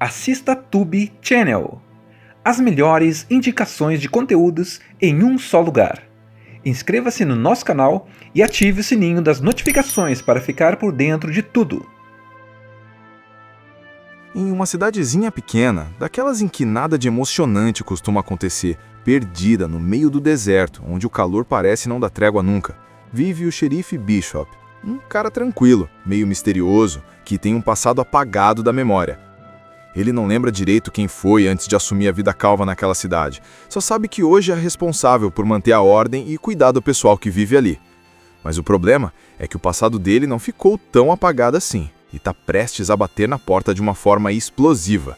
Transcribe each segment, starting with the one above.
assista Tube Channel. As melhores indicações de conteúdos em um só lugar. Inscreva-se no nosso canal e ative o sininho das notificações para ficar por dentro de tudo. Em uma cidadezinha pequena, daquelas em que nada de emocionante costuma acontecer, perdida no meio do deserto, onde o calor parece não dar trégua nunca, vive o xerife Bishop, um cara tranquilo, meio misterioso, que tem um passado apagado da memória. Ele não lembra direito quem foi antes de assumir a vida calva naquela cidade, só sabe que hoje é responsável por manter a ordem e cuidar do pessoal que vive ali. Mas o problema é que o passado dele não ficou tão apagado assim, e está prestes a bater na porta de uma forma explosiva.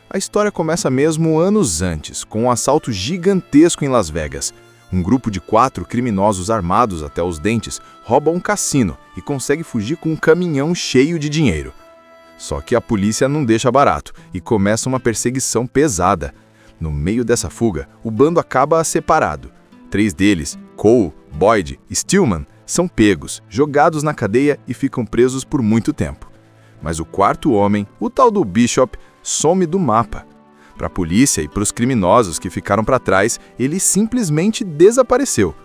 A história começa mesmo anos antes, com um assalto gigantesco em Las Vegas. Um grupo de 4 criminosos armados até os dentes rouba um cassino e consegue fugir com um caminhão cheio de dinheiro. Só que a polícia não deixa barato e começa uma perseguição pesada. No meio dessa fuga, o bando acaba separado. 3 deles, Cole, Boyd e Stillman, são pegos, jogados na cadeia e ficam presos por muito tempo. Mas o 4º homem, o tal do Bishop, some do mapa. Para a polícia e para os criminosos que ficaram para trás, ele simplesmente desapareceu.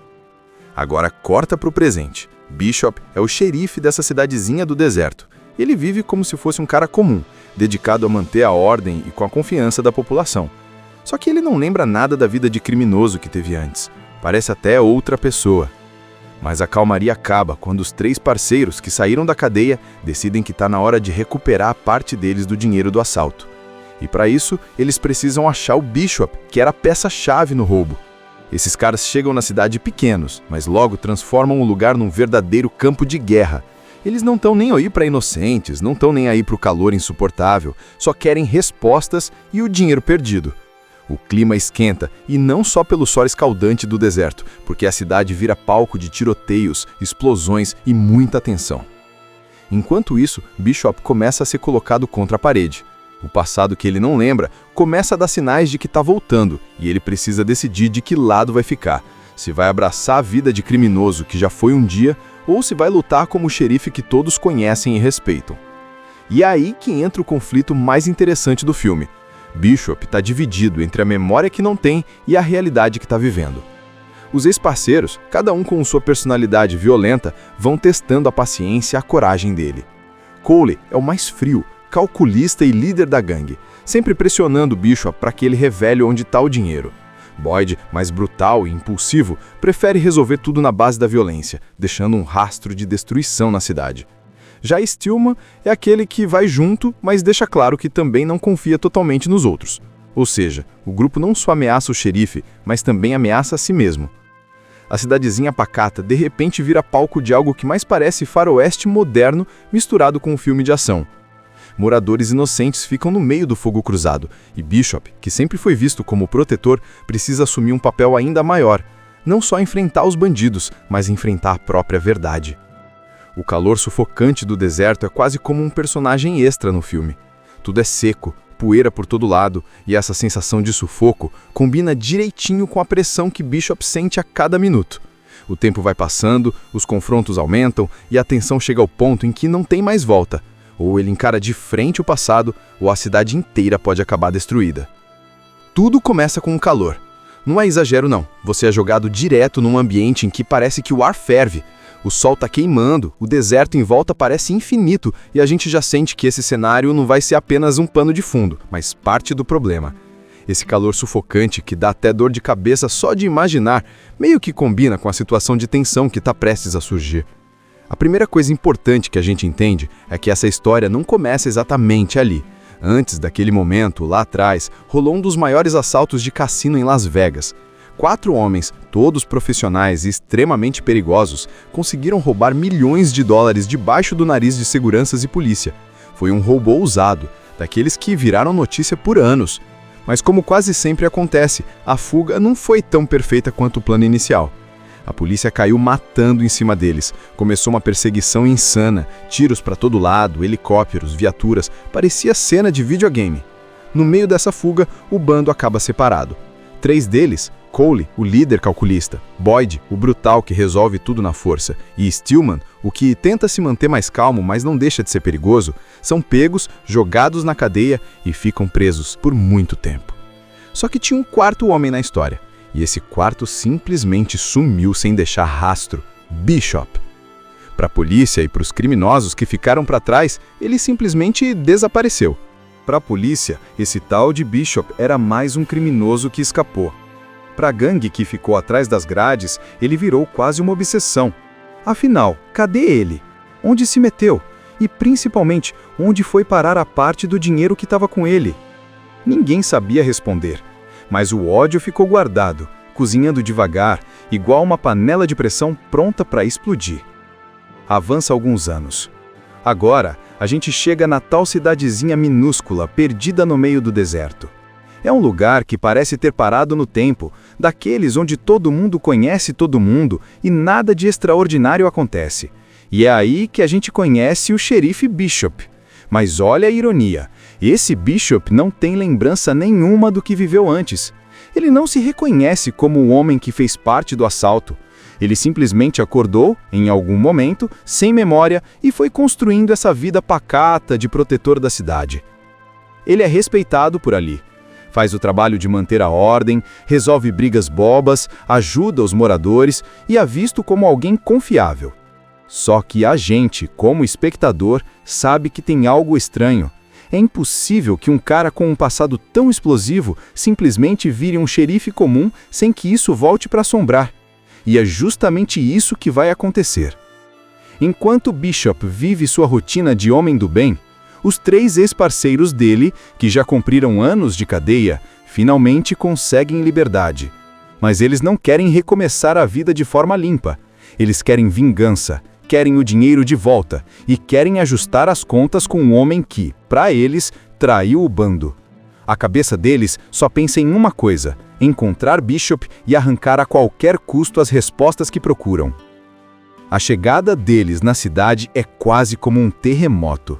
Agora corta para o presente. Bishop é o xerife dessa cidadezinha do deserto. Ele vive como se fosse um cara comum, dedicado a manter a ordem e com a confiança da população. Só que ele não lembra nada da vida de criminoso que teve antes. Parece até outra pessoa. Mas a calmaria acaba quando os 3 parceiros que saíram da cadeia decidem que está na hora de recuperar parte deles do dinheiro do assalto. E para isso, eles precisam achar o Bishop, que era a peça-chave no roubo. Esses caras chegam na cidade pequenos, mas logo transformam o lugar num verdadeiro campo de guerra. Eles não estão nem aí para inocentes, não estão nem aí para o calor insuportável, só querem respostas e o dinheiro perdido. O clima esquenta, e não só pelo sol escaldante do deserto, porque a cidade vira palco de tiroteios, explosões e muita tensão. Enquanto isso, Bishop começa a ser colocado contra a parede. O passado que ele não lembra começa a dar sinais de que está voltando, e ele precisa decidir de que lado vai ficar, se vai abraçar a vida de criminoso que já foi um dia, ou se vai lutar como o xerife que todos conhecem e respeitam. E é aí que entra o conflito mais interessante do filme. Bishop está dividido entre a memória que não tem e a realidade que está vivendo. Os ex-parceiros, cada um com sua personalidade violenta, vão testando a paciência e a coragem dele. Cole é o mais frio, calculista e líder da gangue, sempre pressionando Bishop para que ele revele onde está o dinheiro. Boyd, mais brutal e impulsivo, prefere resolver tudo na base da violência, deixando um rastro de destruição na cidade. Já Stillman é aquele que vai junto, mas deixa claro que também não confia totalmente nos outros. Ou seja, o grupo não só ameaça o xerife, mas também ameaça a si mesmo. A cidadezinha pacata de repente vira palco de algo que mais parece faroeste moderno misturado com um filme de ação. Moradores inocentes ficam no meio do fogo cruzado, e Bishop, que sempre foi visto como protetor, precisa assumir um papel ainda maior. Não só enfrentar os bandidos, mas enfrentar a própria verdade. O calor sufocante do deserto é quase como um personagem extra no filme. Tudo é seco, poeira por todo lado, e essa sensação de sufoco combina direitinho com a pressão que Bishop sente a cada minuto. O tempo vai passando, os confrontos aumentam, e a tensão chega ao ponto em que não tem mais volta. Ou ele encara de frente o passado, ou a cidade inteira pode acabar destruída. Tudo começa com o calor. Não é exagero não, você é jogado direto num ambiente em que parece que o ar ferve. O sol está queimando, o deserto em volta parece infinito e a gente já sente que esse cenário não vai ser apenas um pano de fundo, mas parte do problema. Esse calor sufocante que dá até dor de cabeça só de imaginar, meio que combina com a situação de tensão que está prestes a surgir. A primeira coisa importante que a gente entende é que essa história não começa exatamente ali. Antes daquele momento, lá atrás, rolou um dos maiores assaltos de cassino em Las Vegas. 4 homens, todos profissionais e extremamente perigosos, conseguiram roubar milhões de dólares debaixo do nariz de seguranças e polícia. Foi um roubo ousado, daqueles que viraram notícia por anos. Mas como quase sempre acontece, a fuga não foi tão perfeita quanto o plano inicial. A polícia caiu matando em cima deles. Começou uma perseguição insana, tiros para todo lado, helicópteros, viaturas, parecia cena de videogame. No meio dessa fuga, o bando acaba separado. 3 deles, Cole, o líder calculista, Boyd, o brutal que resolve tudo na força, e Stillman, o que tenta se manter mais calmo, mas não deixa de ser perigoso, são pegos, jogados na cadeia e ficam presos por muito tempo. Só que tinha um quarto homem na história, e esse quarto simplesmente sumiu sem deixar rastro: Bishop. Para a polícia e para os criminosos que ficaram para trás, ele simplesmente desapareceu. Para a polícia, esse tal de Bishop era mais um criminoso que escapou. Para a gangue que ficou atrás das grades, ele virou quase uma obsessão. Afinal, cadê ele? Onde se meteu? E principalmente, onde foi parar a parte do dinheiro que estava com ele? Ninguém sabia responder, mas o ódio ficou guardado, cozinhando devagar, igual uma panela de pressão pronta para explodir. Avança alguns anos. Agora, a gente chega na tal cidadezinha minúscula, perdida no meio do deserto. É um lugar que parece ter parado no tempo, daqueles onde todo mundo conhece todo mundo e nada de extraordinário acontece. E é aí que a gente conhece o xerife Bishop. Mas olha a ironia, esse Bishop não tem lembrança nenhuma do que viveu antes. Ele não se reconhece como o homem que fez parte do assalto. Ele simplesmente acordou, em algum momento, sem memória e foi construindo essa vida pacata de protetor da cidade. Ele é respeitado por ali. Faz o trabalho de manter a ordem, resolve brigas bobas, ajuda os moradores e é visto como alguém confiável. Só que a gente, como espectador, sabe que tem algo estranho. É impossível que um cara com um passado tão explosivo simplesmente vire um xerife comum sem que isso volte para assombrar. E é justamente isso que vai acontecer. Enquanto Bishop vive sua rotina de homem do bem, os 3 ex-parceiros dele, que já cumpriram anos de cadeia, finalmente conseguem liberdade. Mas eles não querem recomeçar a vida de forma limpa. Eles querem vingança, querem o dinheiro de volta e querem ajustar as contas com um homem que, para eles, traiu o bando. A cabeça deles só pensa em uma coisa: encontrar Bishop e arrancar a qualquer custo as respostas que procuram. A chegada deles na cidade é quase como um terremoto.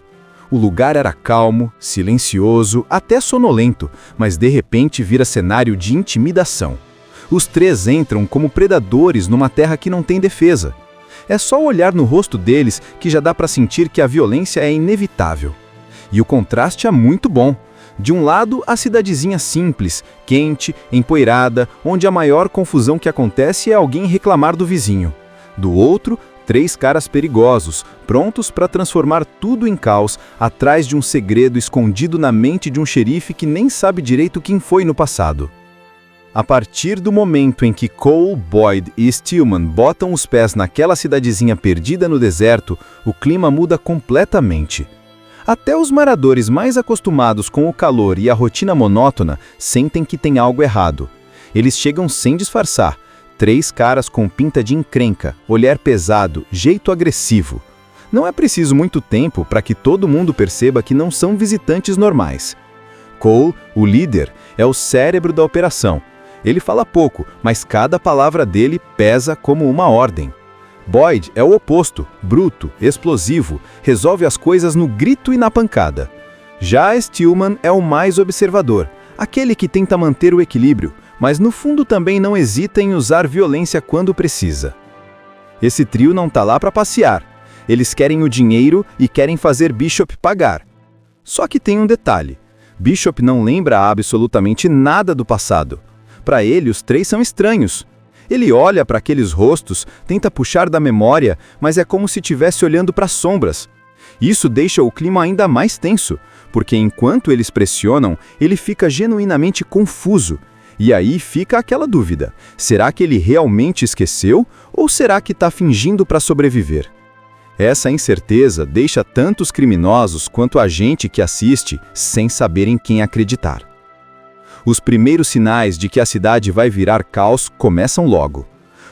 O lugar era calmo, silencioso, até sonolento, mas de repente vira cenário de intimidação. Os 3 entram como predadores numa terra que não tem defesa. É só olhar no rosto deles que já dá para sentir que a violência é inevitável. E o contraste é muito bom. De um lado, a cidadezinha simples, quente, empoeirada, onde a maior confusão que acontece é alguém reclamar do vizinho. Do outro, 3 caras perigosos, prontos para transformar tudo em caos, atrás de um segredo escondido na mente de um xerife que nem sabe direito quem foi no passado. A partir do momento em que Cole, Boyd e Stillman botam os pés naquela cidadezinha perdida no deserto, o clima muda completamente. Até os moradores mais acostumados com o calor e a rotina monótona sentem que tem algo errado. Eles chegam sem disfarçar. 3 caras com pinta de encrenca, olhar pesado, jeito agressivo. Não é preciso muito tempo para que todo mundo perceba que não são visitantes normais. Cole, o líder, é o cérebro da operação. Ele fala pouco, mas cada palavra dele pesa como uma ordem. Boyd é o oposto, bruto, explosivo, resolve as coisas no grito e na pancada. Já Stillman é o mais observador, aquele que tenta manter o equilíbrio, mas no fundo também não hesita em usar violência quando precisa. Esse trio não tá lá para passear. Eles querem o dinheiro e querem fazer Bishop pagar. Só que tem um detalhe. Bishop não lembra absolutamente nada do passado. Para ele, os 3 são estranhos. Ele olha para aqueles rostos, tenta puxar da memória, mas é como se estivesse olhando para sombras. Isso deixa o clima ainda mais tenso, porque enquanto eles pressionam, ele fica genuinamente confuso. E aí fica aquela dúvida: será que ele realmente esqueceu ou será que está fingindo para sobreviver? Essa incerteza deixa tanto os criminosos quanto a gente que assiste sem saber em quem acreditar. Os primeiros sinais de que a cidade vai virar caos começam logo.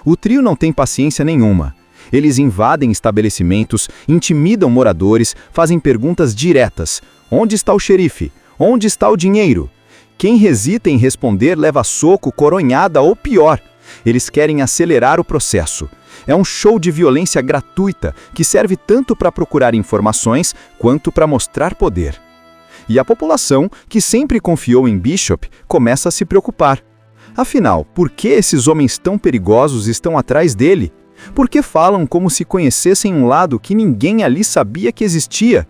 O trio não tem paciência nenhuma. Eles invadem estabelecimentos, intimidam moradores, fazem perguntas diretas: onde está o xerife? Onde está o dinheiro? Quem hesita em responder leva soco, coronhada ou pior. Eles querem acelerar o processo. É um show de violência gratuita que serve tanto para procurar informações quanto para mostrar poder. E a população, que sempre confiou em Bishop, começa a se preocupar. Afinal, por que esses homens tão perigosos estão atrás dele? Por que falam como se conhecessem um lado que ninguém ali sabia que existia?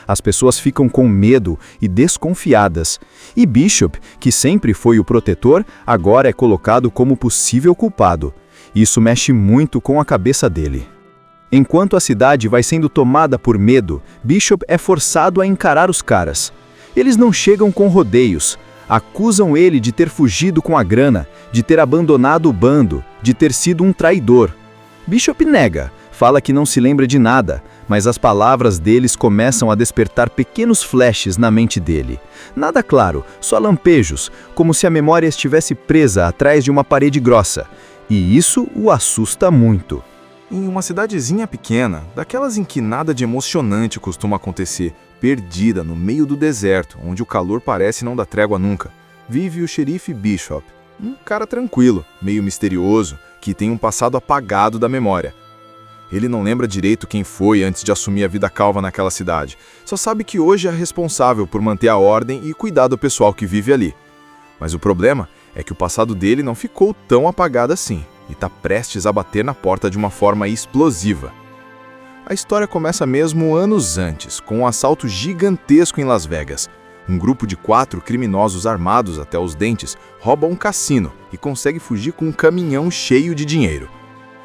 As pessoas ficam com medo e desconfiadas, e Bishop, que sempre foi o protetor, agora é colocado como possível culpado. Isso mexe muito com a cabeça dele. Enquanto a cidade vai sendo tomada por medo, Bishop é forçado a encarar os caras. Eles não chegam com rodeios. Acusam ele de ter fugido com a grana, de ter abandonado o bando, de ter sido um traidor. Bishop nega, fala que não se lembra de nada, mas as palavras deles começam a despertar pequenos flashes na mente dele. Nada claro, só lampejos, como se a memória estivesse presa atrás de uma parede grossa. E isso o assusta muito. Em uma cidadezinha pequena, daquelas em que nada de emocionante costuma acontecer, perdida no meio do deserto, onde o calor parece não dar trégua nunca, vive o xerife Bishop, um cara tranquilo, meio misterioso, que tem um passado apagado da memória. Ele não lembra direito quem foi antes de assumir a vida calva naquela cidade, só sabe que hoje é responsável por manter a ordem e cuidar do pessoal que vive ali. Mas o problema é que o passado dele não ficou tão apagado assim, e está prestes a bater na porta de uma forma explosiva. A história começa mesmo anos antes, com um assalto gigantesco em Las Vegas. Um grupo de 4 criminosos armados até os dentes rouba um cassino e consegue fugir com um caminhão cheio de dinheiro.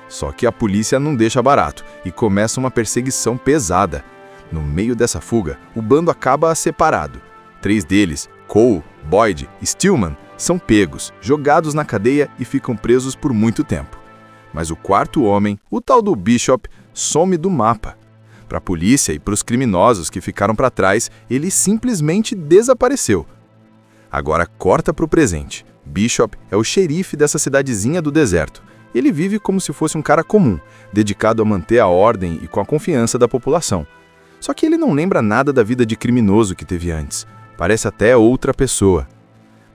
Só que a polícia não deixa barato e começa uma perseguição pesada. No meio dessa fuga, o bando acaba separado. 3 deles, Cole, Boyd e Stillman, são pegos, jogados na cadeia e ficam presos por muito tempo. Mas o 4º homem, o tal do Bishop, some do mapa. Para a polícia e para os criminosos que ficaram para trás, ele simplesmente desapareceu. Agora corta para o presente. Bishop é o xerife dessa cidadezinha do deserto. Ele vive como se fosse um cara comum, dedicado a manter a ordem e com a confiança da população. Só que ele não lembra nada da vida de criminoso que teve antes. Parece até outra pessoa.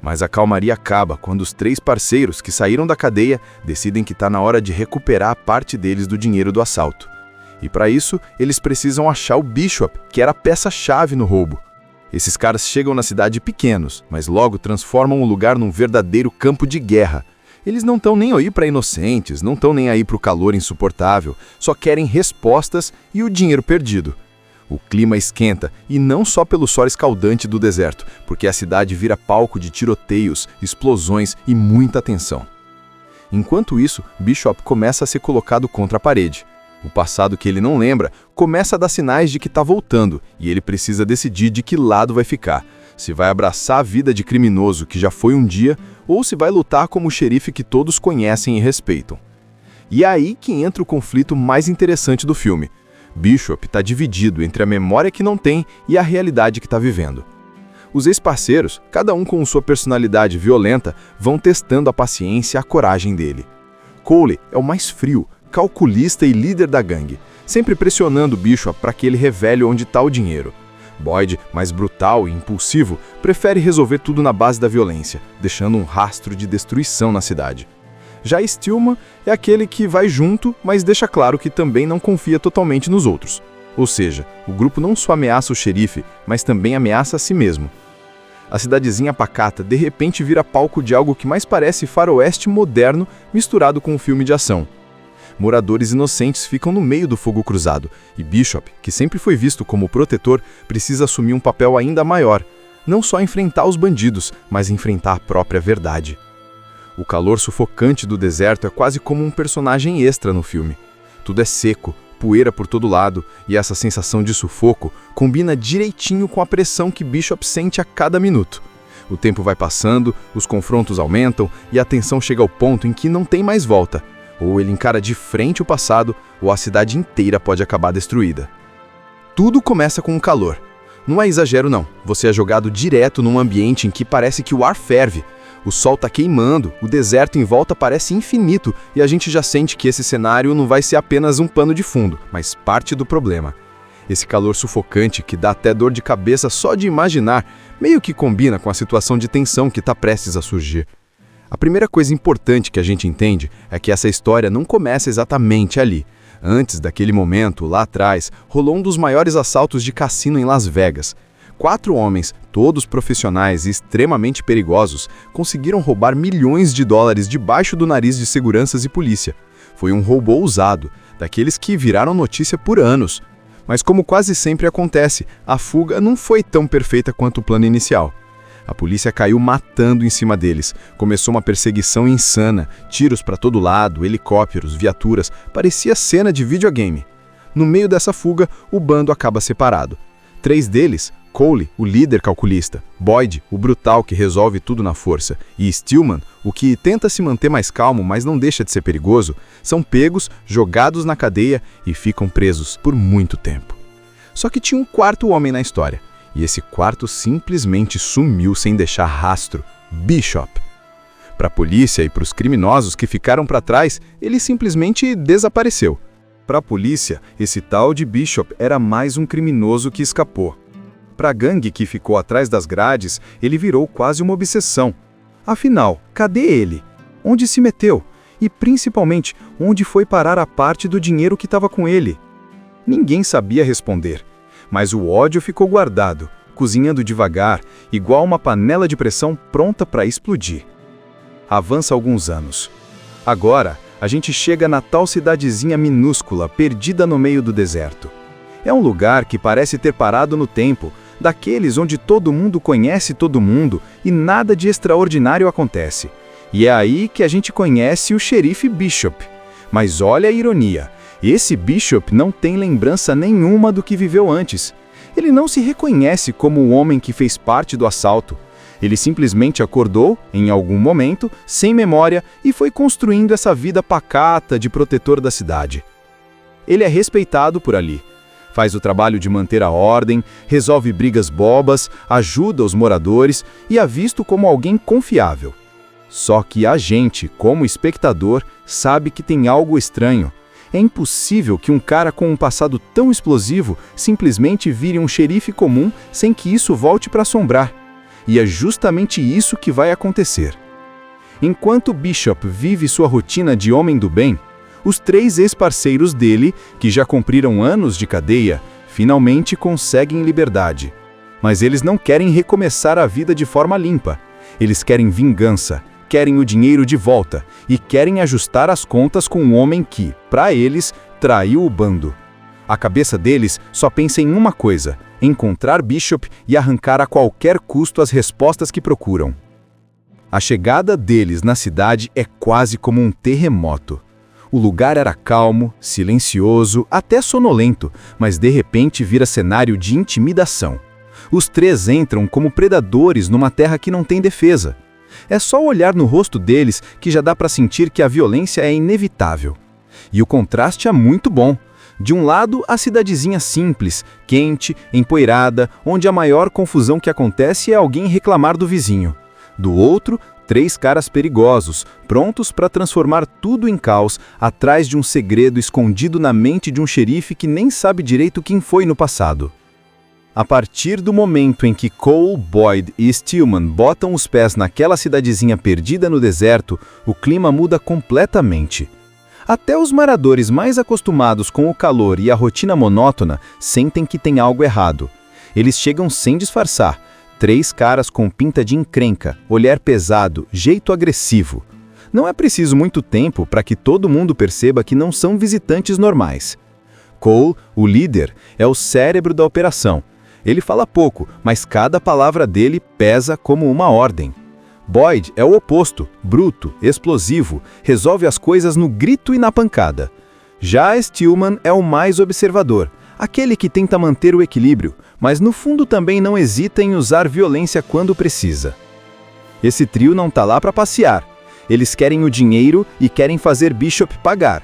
Mas a calmaria acaba quando os 3 parceiros que saíram da cadeia decidem que está na hora de recuperar a parte deles do dinheiro do assalto. E para isso, eles precisam achar o Bishop, que era a peça-chave no roubo. Esses caras chegam na cidade pequenos, mas logo transformam o lugar num verdadeiro campo de guerra. Eles não estão nem aí para inocentes, não estão nem aí para o calor insuportável, só querem respostas e o dinheiro perdido. O clima esquenta, e não só pelo sol escaldante do deserto, porque a cidade vira palco de tiroteios, explosões e muita tensão. Enquanto isso, Bishop começa a ser colocado contra a parede. O passado que ele não lembra começa a dar sinais de que está voltando, e ele precisa decidir de que lado vai ficar. Se vai abraçar a vida de criminoso que já foi um dia, ou se vai lutar como o xerife que todos conhecem e respeitam. E é aí que entra o conflito mais interessante do filme. Bishop está dividido entre a memória que não tem e a realidade que está vivendo. Os ex-parceiros, cada um com sua personalidade violenta, vão testando a paciência e a coragem dele. Cole é o mais frio, calculista e líder da gangue, sempre pressionando Bishop para que ele revele onde está o dinheiro. Boyd, mais brutal e impulsivo, prefere resolver tudo na base da violência, deixando um rastro de destruição na cidade. Já Stillman é aquele que vai junto, mas deixa claro que também não confia totalmente nos outros. Ou seja, o grupo não só ameaça o xerife, mas também ameaça a si mesmo. A cidadezinha pacata de repente vira palco de algo que mais parece faroeste moderno misturado com um filme de ação. Moradores inocentes ficam no meio do fogo cruzado, e Bishop, que sempre foi visto como protetor, precisa assumir um papel ainda maior, não só enfrentar os bandidos, mas enfrentar a própria verdade. O calor sufocante do deserto é quase como um personagem extra no filme. Tudo é seco, poeira por todo lado, e essa sensação de sufoco combina direitinho com a pressão que Bishop sente a cada minuto. O tempo vai passando, os confrontos aumentam, e a tensão chega ao ponto em que não tem mais volta. Ou ele encara de frente o passado, ou a cidade inteira pode acabar destruída. Tudo começa com o calor. Não é exagero não, você é jogado direto num ambiente em que parece que o ar ferve. O sol tá queimando, o deserto em volta parece infinito e a gente já sente que esse cenário não vai ser apenas um pano de fundo, mas parte do problema. Esse calor sufocante que dá até dor de cabeça só de imaginar, meio que combina com a situação de tensão que está prestes a surgir. A primeira coisa importante que a gente entende é que essa história não começa exatamente ali. Antes daquele momento, lá atrás, rolou um dos maiores assaltos de cassino em Las Vegas. 4 homens, todos profissionais e extremamente perigosos, conseguiram roubar milhões de dólares debaixo do nariz de seguranças e polícia. Foi um roubo ousado, daqueles que viraram notícia por anos. Mas como quase sempre acontece, a fuga não foi tão perfeita quanto o plano inicial. A polícia caiu matando em cima deles. Começou uma perseguição insana, tiros para todo lado, helicópteros, viaturas, parecia cena de videogame. No meio dessa fuga, o bando acaba separado. 3 deles, Cole, o líder calculista, Boyd, o brutal que resolve tudo na força, e Stillman, o que tenta se manter mais calmo, mas não deixa de ser perigoso, são pegos, jogados na cadeia e ficam presos por muito tempo. Só que tinha um 4º homem na história, e esse 4º simplesmente sumiu sem deixar rastro, Bishop. Para a polícia e para os criminosos que ficaram para trás, ele simplesmente desapareceu. Para a polícia, esse tal de Bishop era mais um criminoso que escapou. Para a gangue que ficou atrás das grades, ele virou quase uma obsessão. Afinal, cadê ele? Onde se meteu? E principalmente, onde foi parar a parte do dinheiro que estava com ele? Ninguém sabia responder. Mas o ódio ficou guardado, cozinhando devagar, igual uma panela de pressão pronta para explodir. Avança alguns anos. Agora, a gente chega na tal cidadezinha minúscula, perdida no meio do deserto. É um lugar que parece ter parado no tempo, daqueles onde todo mundo conhece todo mundo e nada de extraordinário acontece. E é aí que a gente conhece o xerife Bishop. Mas olha a ironia, esse Bishop não tem lembrança nenhuma do que viveu antes. Ele não se reconhece como o homem que fez parte do assalto. Ele simplesmente acordou, em algum momento, sem memória e foi construindo essa vida pacata de protetor da cidade. Ele é respeitado por ali. Faz o trabalho de manter a ordem, resolve brigas bobas, ajuda os moradores e é visto como alguém confiável. Só que a gente, como espectador, sabe que tem algo estranho. É impossível que um cara com um passado tão explosivo simplesmente vire um xerife comum sem que isso volte para assombrar. E é justamente isso que vai acontecer. Enquanto Bishop vive sua rotina de homem do bem, os 3 ex-parceiros dele, que já cumpriram anos de cadeia, finalmente conseguem liberdade. Mas eles não querem recomeçar a vida de forma limpa. Eles querem vingança, querem o dinheiro de volta e querem ajustar as contas com um homem que, para eles, traiu o bando. A cabeça deles só pensa em uma coisa: encontrar Bishop e arrancar a qualquer custo as respostas que procuram. A chegada deles na cidade é quase como um terremoto. O lugar era calmo, silencioso, até sonolento, mas de repente vira cenário de intimidação. Os 3 entram como predadores numa terra que não tem defesa. É só olhar no rosto deles que já dá para sentir que a violência é inevitável. E o contraste é muito bom. De um lado, a cidadezinha simples, quente, empoeirada, onde a maior confusão que acontece é alguém reclamar do vizinho. Do outro, 3 caras perigosos, prontos para transformar tudo em caos, atrás de um segredo escondido na mente de um xerife que nem sabe direito quem foi no passado. A partir do momento em que Cole, Boyd e Stillman botam os pés naquela cidadezinha perdida no deserto, o clima muda completamente. Até os moradores mais acostumados com o calor e a rotina monótona sentem que tem algo errado. Eles chegam sem disfarçar. 3 caras com pinta de encrenca, olhar pesado, jeito agressivo. Não é preciso muito tempo para que todo mundo perceba que não são visitantes normais. Cole, o líder, é o cérebro da operação. Ele fala pouco, mas cada palavra dele pesa como uma ordem. Boyd é o oposto, bruto, explosivo, resolve as coisas no grito e na pancada. Já Stillman é o mais observador, aquele que tenta manter o equilíbrio, mas no fundo também não hesita em usar violência quando precisa. Esse trio não tá lá para passear. Eles querem o dinheiro e querem fazer Bishop pagar.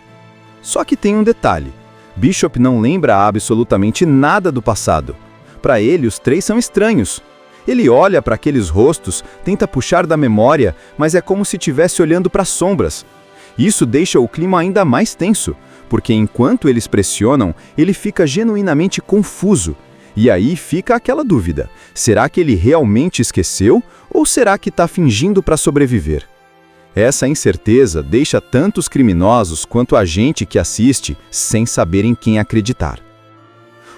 Só que tem um detalhe. Bishop não lembra absolutamente nada do passado. Para ele, os 3 são estranhos. Ele olha para aqueles rostos, tenta puxar da memória, mas é como se estivesse olhando para sombras. Isso deixa o clima ainda mais tenso, porque enquanto eles pressionam, ele fica genuinamente confuso. E aí fica aquela dúvida: será que ele realmente esqueceu ou será que está fingindo para sobreviver? Essa incerteza deixa tanto os criminosos quanto a gente que assiste sem saber em quem acreditar.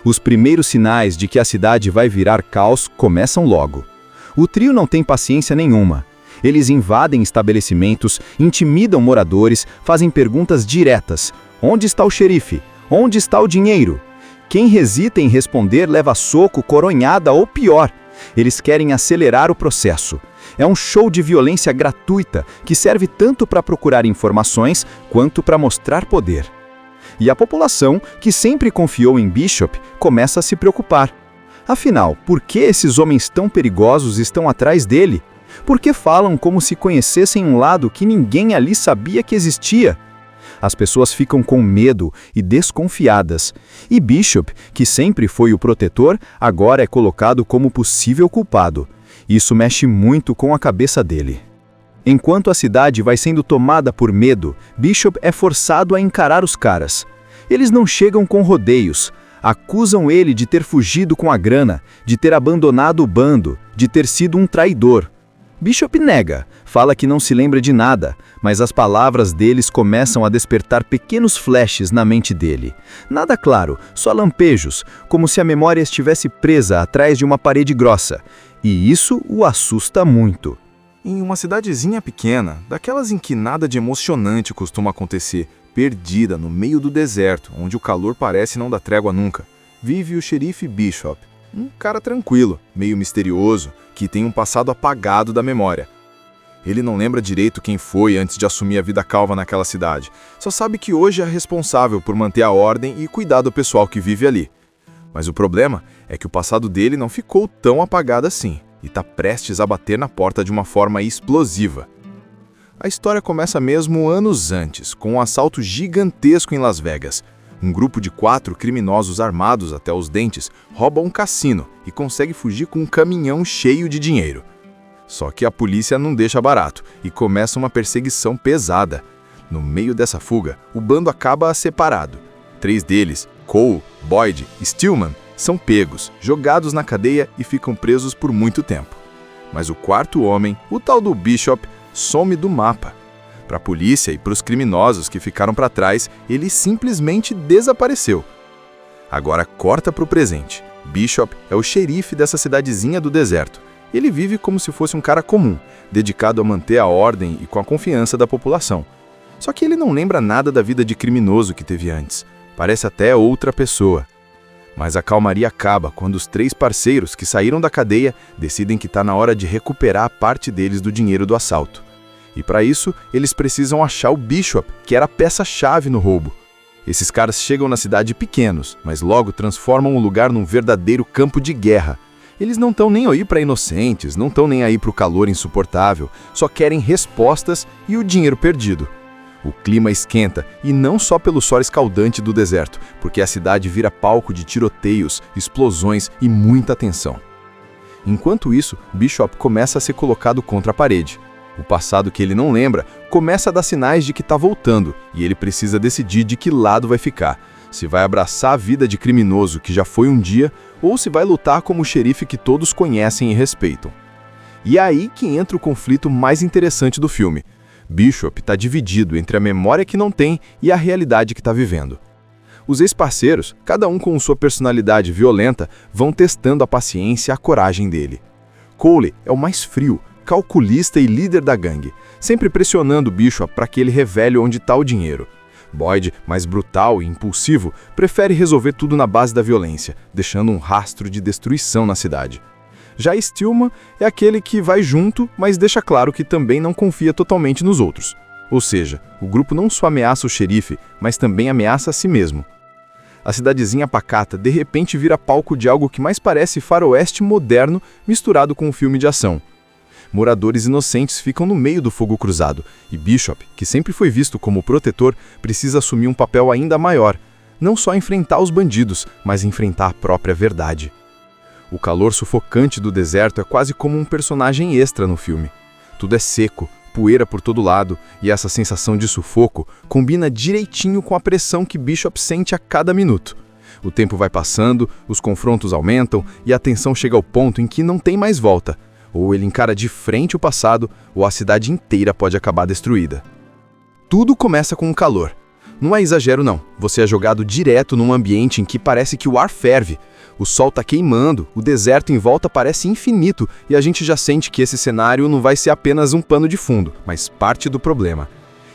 Os primeiros sinais de que a cidade vai virar caos começam logo. O trio não tem paciência nenhuma. Eles invadem estabelecimentos, intimidam moradores, fazem perguntas diretas. Onde está o xerife? Onde está o dinheiro? Quem hesita em responder leva soco, coronhada ou pior. Eles querem acelerar o processo. É um show de violência gratuita que serve tanto para procurar informações quanto para mostrar poder. E a população, que sempre confiou em Bishop, começa a se preocupar. Afinal, por que esses homens tão perigosos estão atrás dele? Por que falam como se conhecessem um lado que ninguém ali sabia que existia? As pessoas ficam com medo e desconfiadas. E Bishop, que sempre foi o protetor, agora é colocado como possível culpado. Isso mexe muito com a cabeça dele. Enquanto a cidade vai sendo tomada por medo, Bishop é forçado a encarar os caras. Eles não chegam com rodeios. Acusam ele de ter fugido com a grana, de ter abandonado o bando, de ter sido um traidor. Bishop nega, fala que não se lembra de nada, mas as palavras deles começam a despertar pequenos flashes na mente dele. Nada claro, só lampejos, como se a memória estivesse presa atrás de uma parede grossa. E isso o assusta muito. Em uma cidadezinha pequena, daquelas em que nada de emocionante costuma acontecer, perdida no meio do deserto, onde o calor parece não dar trégua nunca, vive o xerife Bishop. Um cara tranquilo, meio misterioso, que tem um passado apagado da memória. Ele não lembra direito quem foi antes de assumir a vida calva naquela cidade. Só sabe que hoje é responsável por manter a ordem e cuidar do pessoal que vive ali. Mas o problema é que o passado dele não ficou tão apagado assim, e está prestes a bater na porta de uma forma explosiva. A história começa mesmo anos antes, com um assalto gigantesco em Las Vegas. Um grupo de 4 criminosos armados até os dentes rouba um cassino e consegue fugir com um caminhão cheio de dinheiro. Só que a polícia não deixa barato e começa uma perseguição pesada. No meio dessa fuga, o bando acaba separado. 3 deles, Cole, Boyd e Stillman, são pegos, jogados na cadeia e ficam presos por muito tempo. Mas o 4º homem, o tal do Bishop, some do mapa. Para a polícia e para os criminosos que ficaram para trás, ele simplesmente desapareceu. Agora corta para o presente. Bishop é o xerife dessa cidadezinha do deserto. Ele vive como se fosse um cara comum, dedicado a manter a ordem e com a confiança da população. Só que ele não lembra nada da vida de criminoso que teve antes. Parece até outra pessoa. Mas a calmaria acaba quando os 3 parceiros que saíram da cadeia decidem que está na hora de recuperar a parte deles do dinheiro do assalto. E para isso, eles precisam achar o Bishop, que era a peça-chave no roubo. Esses caras chegam na cidade pequenos, mas logo transformam o lugar num verdadeiro campo de guerra. Eles não estão nem aí para inocentes, não estão nem aí para o calor insuportável, só querem respostas e o dinheiro perdido. O clima esquenta, e não só pelo sol escaldante do deserto, porque a cidade vira palco de tiroteios, explosões e muita tensão. Enquanto isso, Bishop começa a ser colocado contra a parede. O passado que ele não lembra começa a dar sinais de que está voltando, e ele precisa decidir de que lado vai ficar. Se vai abraçar a vida de criminoso que já foi um dia, ou se vai lutar como o xerife que todos conhecem e respeitam. E é aí que entra o conflito mais interessante do filme. Bishop está dividido entre a memória que não tem e a realidade que está vivendo. Os ex-parceiros, cada um com sua personalidade violenta, vão testando a paciência e a coragem dele. Cole é o mais frio, calculista e líder da gangue, sempre pressionando Bishop para que ele revele onde está o dinheiro. Boyd, mais brutal e impulsivo, prefere resolver tudo na base da violência, deixando um rastro de destruição na cidade. Já Stillman é aquele que vai junto, mas deixa claro que também não confia totalmente nos outros. Ou seja, o grupo não só ameaça o xerife, mas também ameaça a si mesmo. A cidadezinha pacata de repente vira palco de algo que mais parece faroeste moderno misturado com um filme de ação. Moradores inocentes ficam no meio do fogo cruzado, e Bishop, que sempre foi visto como protetor, precisa assumir um papel ainda maior, não só enfrentar os bandidos, mas enfrentar a própria verdade. O calor sufocante do deserto é quase como um personagem extra no filme. Tudo é seco, poeira por todo lado, e essa sensação de sufoco combina direitinho com a pressão que Bishop sente a cada minuto. O tempo vai passando, os confrontos aumentam, e a tensão chega ao ponto em que não tem mais volta. Ou ele encara de frente o passado, ou a cidade inteira pode acabar destruída. Tudo começa com o calor. Não é exagero não, você é jogado direto num ambiente em que parece que o ar ferve. O sol tá queimando, o deserto em volta parece infinito e a gente já sente que esse cenário não vai ser apenas um pano de fundo, mas parte do problema.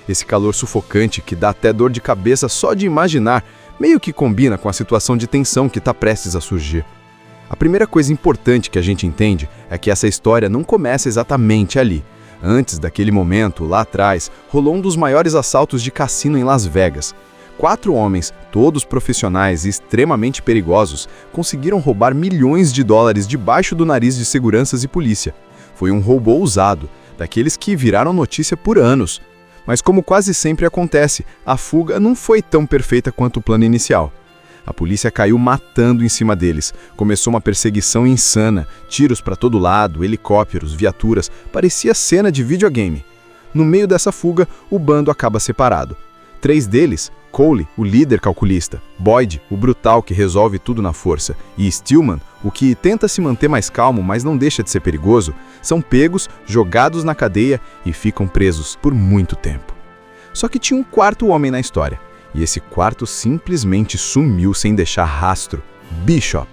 Esse calor sufocante que dá até dor de cabeça só de imaginar, meio que combina com a situação de tensão que está prestes a surgir. A primeira coisa importante que a gente entende é que essa história não começa exatamente ali. Antes daquele momento, lá atrás, rolou um dos maiores assaltos de cassino em Las Vegas. 4 homens, todos profissionais e extremamente perigosos, conseguiram roubar milhões de dólares debaixo do nariz de seguranças e polícia. Foi um roubo ousado, daqueles que viraram notícia por anos. Mas como quase sempre acontece, a fuga não foi tão perfeita quanto o plano inicial. A polícia caiu matando em cima deles. Começou uma perseguição insana, tiros para todo lado, helicópteros, viaturas, parecia cena de videogame. No meio dessa fuga, o bando acaba separado. 3 deles, Cole, o líder calculista, Boyd, o brutal que resolve tudo na força, e Stillman, o que tenta se manter mais calmo, mas não deixa de ser perigoso, são pegos, jogados na cadeia e ficam presos por muito tempo. Só que tinha um 4º homem na história, e esse 4º simplesmente sumiu sem deixar rastro: Bishop.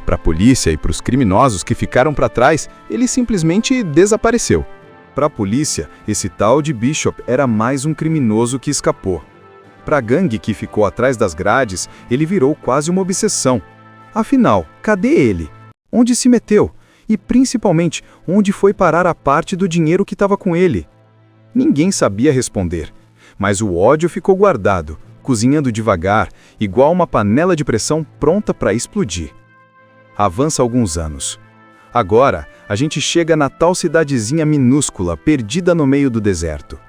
Para a polícia e para os criminosos que ficaram para trás, ele simplesmente desapareceu. Para a polícia, esse tal de Bishop era mais um criminoso que escapou. Para a gangue que ficou atrás das grades, ele virou quase uma obsessão. Afinal, cadê ele? Onde se meteu? E principalmente, onde foi parar a parte do dinheiro que estava com ele? Ninguém sabia responder. Mas o ódio ficou guardado, cozinhando devagar, igual uma panela de pressão pronta para explodir. Avança alguns anos. Agora, a gente chega na tal cidadezinha minúscula, perdida no meio do deserto.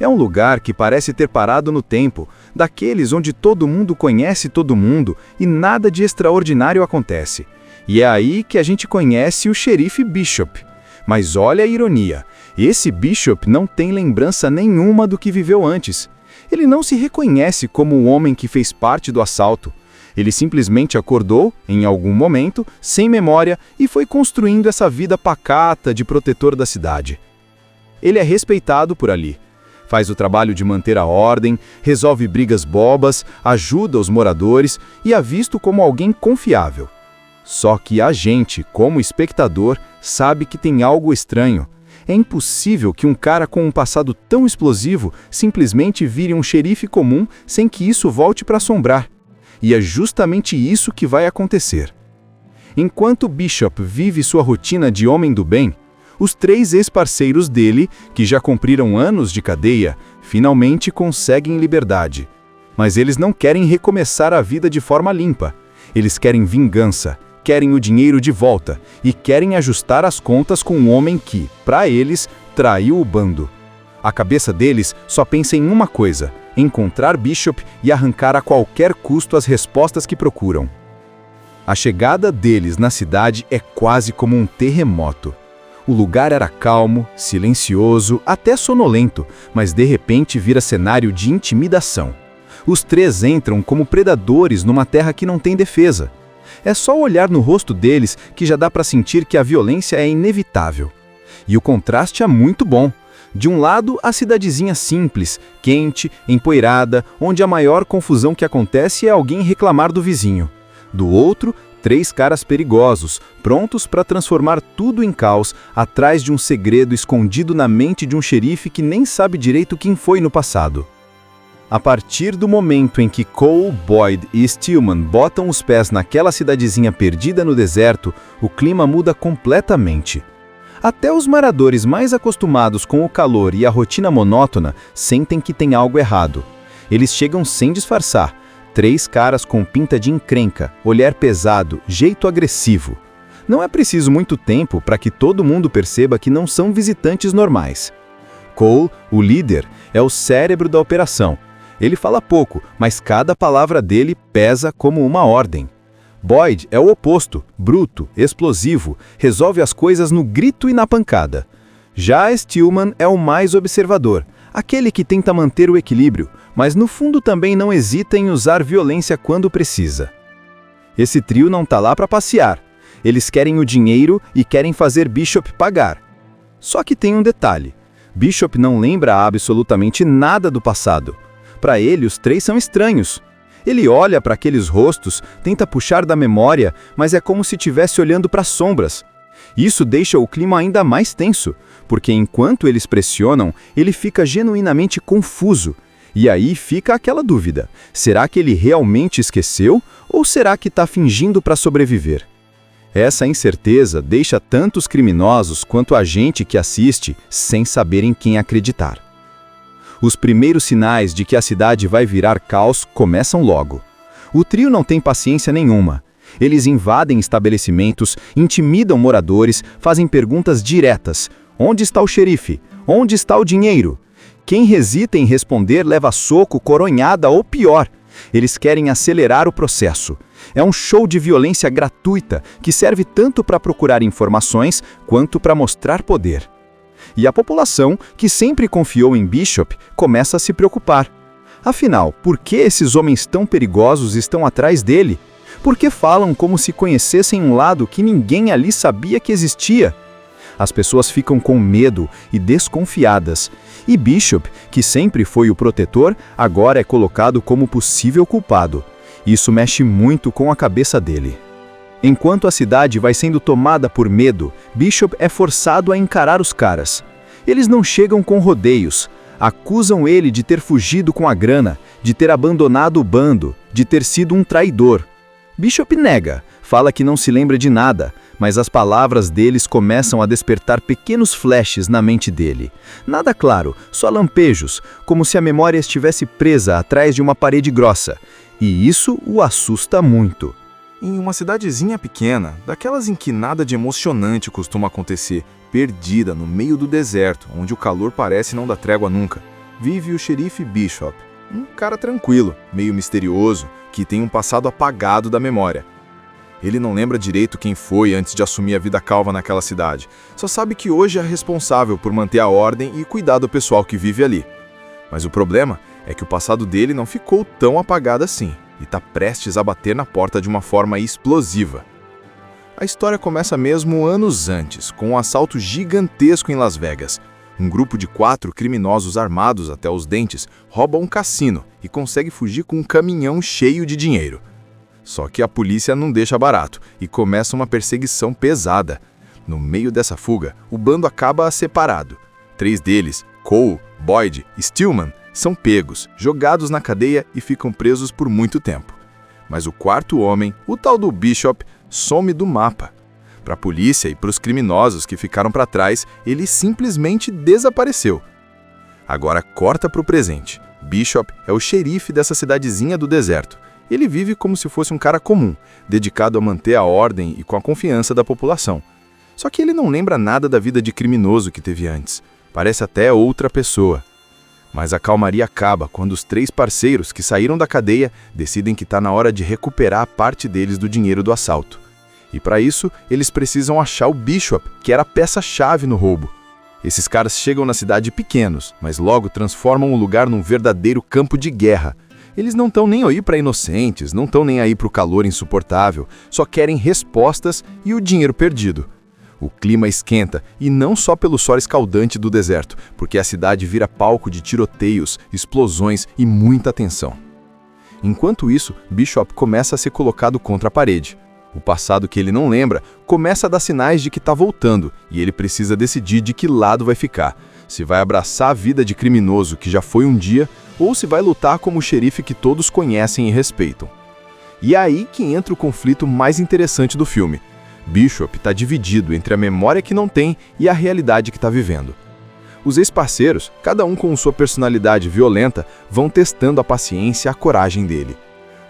É um lugar que parece ter parado no tempo, daqueles onde todo mundo conhece todo mundo e nada de extraordinário acontece. E é aí que a gente conhece o xerife Bishop. Mas olha a ironia, esse Bishop não tem lembrança nenhuma do que viveu antes. Ele não se reconhece como o homem que fez parte do assalto. Ele simplesmente acordou, em algum momento, sem memória e foi construindo essa vida pacata de protetor da cidade. Ele é respeitado por ali. Faz o trabalho de manter a ordem, resolve brigas bobas, ajuda os moradores e é visto como alguém confiável. Só que a gente, como espectador, sabe que tem algo estranho. É impossível que um cara com um passado tão explosivo simplesmente vire um xerife comum sem que isso volte para assombrar. E é justamente isso que vai acontecer. Enquanto Bishop vive sua rotina de homem do bem, os 3 ex-parceiros dele, que já cumpriram anos de cadeia, finalmente conseguem liberdade. Mas eles não querem recomeçar a vida de forma limpa. Eles querem vingança, querem o dinheiro de volta e querem ajustar as contas com um homem que, para eles, traiu o bando. A cabeça deles só pensa em uma coisa: encontrar Bishop e arrancar a qualquer custo as respostas que procuram. A chegada deles na cidade é quase como um terremoto. O lugar era calmo, silencioso, até sonolento, mas de repente vira cenário de intimidação. Os 3 entram como predadores numa terra que não tem defesa. É só olhar no rosto deles que já dá para sentir que a violência é inevitável. E o contraste é muito bom. De um lado, a cidadezinha simples, quente, empoeirada, onde a maior confusão que acontece é alguém reclamar do vizinho. Do outro, 3 caras perigosos, prontos para transformar tudo em caos, atrás de um segredo escondido na mente de um xerife que nem sabe direito quem foi no passado. A partir do momento em que Cole, Boyd e Stillman botam os pés naquela cidadezinha perdida no deserto, o clima muda completamente. Até os moradores mais acostumados com o calor e a rotina monótona sentem que tem algo errado. Eles chegam sem disfarçar. 3 caras com pinta de encrenca, olhar pesado, jeito agressivo. Não é preciso muito tempo para que todo mundo perceba que não são visitantes normais. Cole, o líder, é o cérebro da operação. Ele fala pouco, mas cada palavra dele pesa como uma ordem. Boyd é o oposto, bruto, explosivo, resolve as coisas no grito e na pancada. Já Stillman é o mais observador, aquele que tenta manter o equilíbrio, mas no fundo também não hesita em usar violência quando precisa. Esse trio não tá lá para passear. Eles querem o dinheiro e querem fazer Bishop pagar. Só que tem um detalhe. Bishop não lembra absolutamente nada do passado. Para ele, os três são estranhos. Ele olha para aqueles rostos, tenta puxar da memória, mas é como se estivesse olhando para sombras. Isso deixa o clima ainda mais tenso, porque enquanto eles pressionam, ele fica genuinamente confuso. E aí fica aquela dúvida: será que ele realmente esqueceu ou será que está fingindo para sobreviver? Essa incerteza deixa tanto os criminosos quanto a gente que assiste sem saber em quem acreditar. Os primeiros sinais de que a cidade vai virar caos começam logo. O trio não tem paciência nenhuma. Eles invadem estabelecimentos, intimidam moradores, fazem perguntas diretas. Onde está o xerife? Onde está o dinheiro? Quem hesita em responder leva soco, coronhada ou pior. Eles querem acelerar o processo. É um show de violência gratuita que serve tanto para procurar informações quanto para mostrar poder. E a população, que sempre confiou em Bishop, começa a se preocupar. Afinal, por que esses homens tão perigosos estão atrás dele? Por que falam como se conhecessem um lado que ninguém ali sabia que existia? As pessoas ficam com medo e desconfiadas. E Bishop, que sempre foi o protetor, agora é colocado como possível culpado. Isso mexe muito com a cabeça dele. Enquanto a cidade vai sendo tomada por medo, Bishop é forçado a encarar os caras. Eles não chegam com rodeios. Acusam ele de ter fugido com a grana, de ter abandonado o bando, de ter sido um traidor. Bishop nega, fala que não se lembra de nada, mas as palavras deles começam a despertar pequenos flashes na mente dele. Nada claro, só lampejos, como se a memória estivesse presa atrás de uma parede grossa. E isso o assusta muito. Em uma cidadezinha pequena, daquelas em que nada de emocionante costuma acontecer, perdida no meio do deserto, onde o calor parece não dar trégua nunca, vive o xerife Bishop, um cara tranquilo, meio misterioso, que tem um passado apagado da memória. Ele não lembra direito quem foi antes de assumir a vida calva naquela cidade, só sabe que hoje é responsável por manter a ordem e cuidar do pessoal que vive ali. Mas o problema é que o passado dele não ficou tão apagado assim, e está prestes a bater na porta de uma forma explosiva. A história começa mesmo anos antes, com um assalto gigantesco em Las Vegas. Um grupo de 4 criminosos armados até os dentes rouba um cassino e consegue fugir com um caminhão cheio de dinheiro. Só que a polícia não deixa barato e começa uma perseguição pesada. No meio dessa fuga, o bando acaba separado. 3 deles, Cole, Boyd e Stillman, são pegos, jogados na cadeia e ficam presos por muito tempo. Mas o 4º homem, o tal do Bishop, some do mapa. Para a polícia e para os criminosos que ficaram para trás, ele simplesmente desapareceu. Agora corta para o presente. Bishop é o xerife dessa cidadezinha do deserto. Ele vive como se fosse um cara comum, dedicado a manter a ordem e com a confiança da população. Só que ele não lembra nada da vida de criminoso que teve antes. Parece até outra pessoa. Mas a calmaria acaba quando os 3 parceiros que saíram da cadeia decidem que está na hora de recuperar parte deles do dinheiro do assalto. E para isso, eles precisam achar o Bishop, que era a peça-chave no roubo. Esses caras chegam na cidade pequenos, mas logo transformam o lugar num verdadeiro campo de guerra. Eles não estão nem aí para inocentes, não estão nem aí para o calor insuportável, só querem respostas e o dinheiro perdido. O clima esquenta, e não só pelo sol escaldante do deserto, porque a cidade vira palco de tiroteios, explosões e muita tensão. Enquanto isso, Bishop começa a ser colocado contra a parede. O passado que ele não lembra começa a dar sinais de que está voltando, e ele precisa decidir de que lado vai ficar. Se vai abraçar a vida de criminoso que já foi um dia, ou se vai lutar como o xerife que todos conhecem e respeitam. E é aí que entra o conflito mais interessante do filme. Bishop está dividido entre a memória que não tem e a realidade que está vivendo. Os ex-parceiros, cada um com sua personalidade violenta, vão testando a paciência e a coragem dele.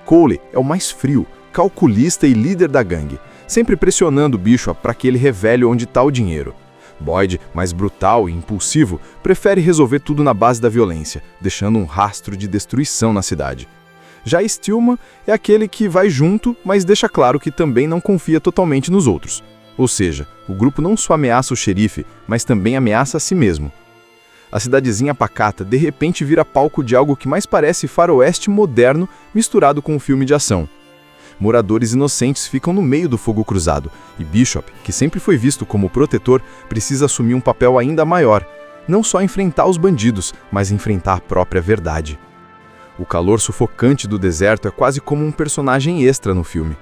Cole é o mais frio, calculista e líder da gangue, sempre pressionando Bishop para que ele revele onde está o dinheiro. Boyd, mais brutal e impulsivo, prefere resolver tudo na base da violência, deixando um rastro de destruição na cidade. Já Stillman é aquele que vai junto, mas deixa claro que também não confia totalmente nos outros. Ou seja, o grupo não só ameaça o xerife, mas também ameaça a si mesmo. A cidadezinha pacata de repente vira palco de algo que mais parece faroeste moderno misturado com um filme de ação. Moradores inocentes ficam no meio do fogo cruzado, e Bishop, que sempre foi visto como protetor, precisa assumir um papel ainda maior, não só enfrentar os bandidos, mas enfrentar a própria verdade. O calor sufocante do deserto é quase como um personagem extra no filme.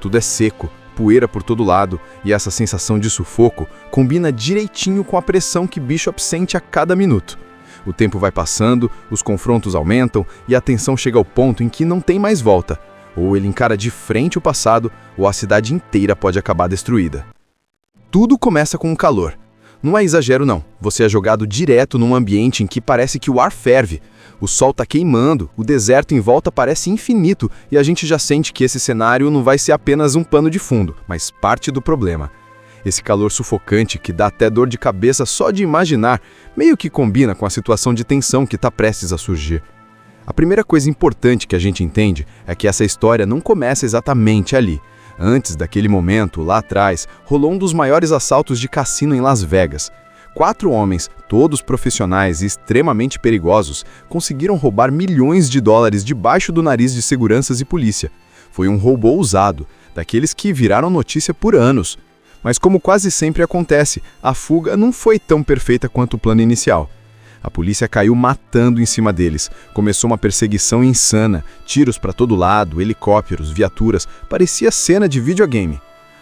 Tudo é seco, poeira por todo lado, e essa sensação de sufoco combina direitinho com a pressão que Bishop sente a cada minuto. O tempo vai passando, os confrontos aumentam e a tensão chega ao ponto em que não tem mais volta. Ou ele encara de frente o passado, ou a cidade inteira pode acabar destruída. Tudo começa com o calor. Não é exagero não, você é jogado direto num ambiente em que parece que o ar ferve. O sol tá queimando, o deserto em volta parece infinito e a gente já sente que esse cenário não vai ser apenas um pano de fundo, mas parte do problema. Esse calor sufocante que dá até dor de cabeça só de imaginar, meio que combina com a situação de tensão que está prestes a surgir. A primeira coisa importante que a gente entende é que essa história não começa exatamente ali. Antes daquele momento, lá atrás, rolou um dos maiores assaltos de cassino em Las Vegas. 4 homens, todos profissionais e extremamente perigosos, conseguiram roubar milhões de dólares debaixo do nariz de seguranças e polícia. Foi um roubo ousado, daqueles que viraram notícia por anos. Mas como quase sempre acontece, a fuga não foi tão perfeita quanto o plano inicial. A polícia caiu matando em cima deles. Começou uma perseguição insana, tiros para todo lado, helicópteros, viaturas, parecia cena de videogame.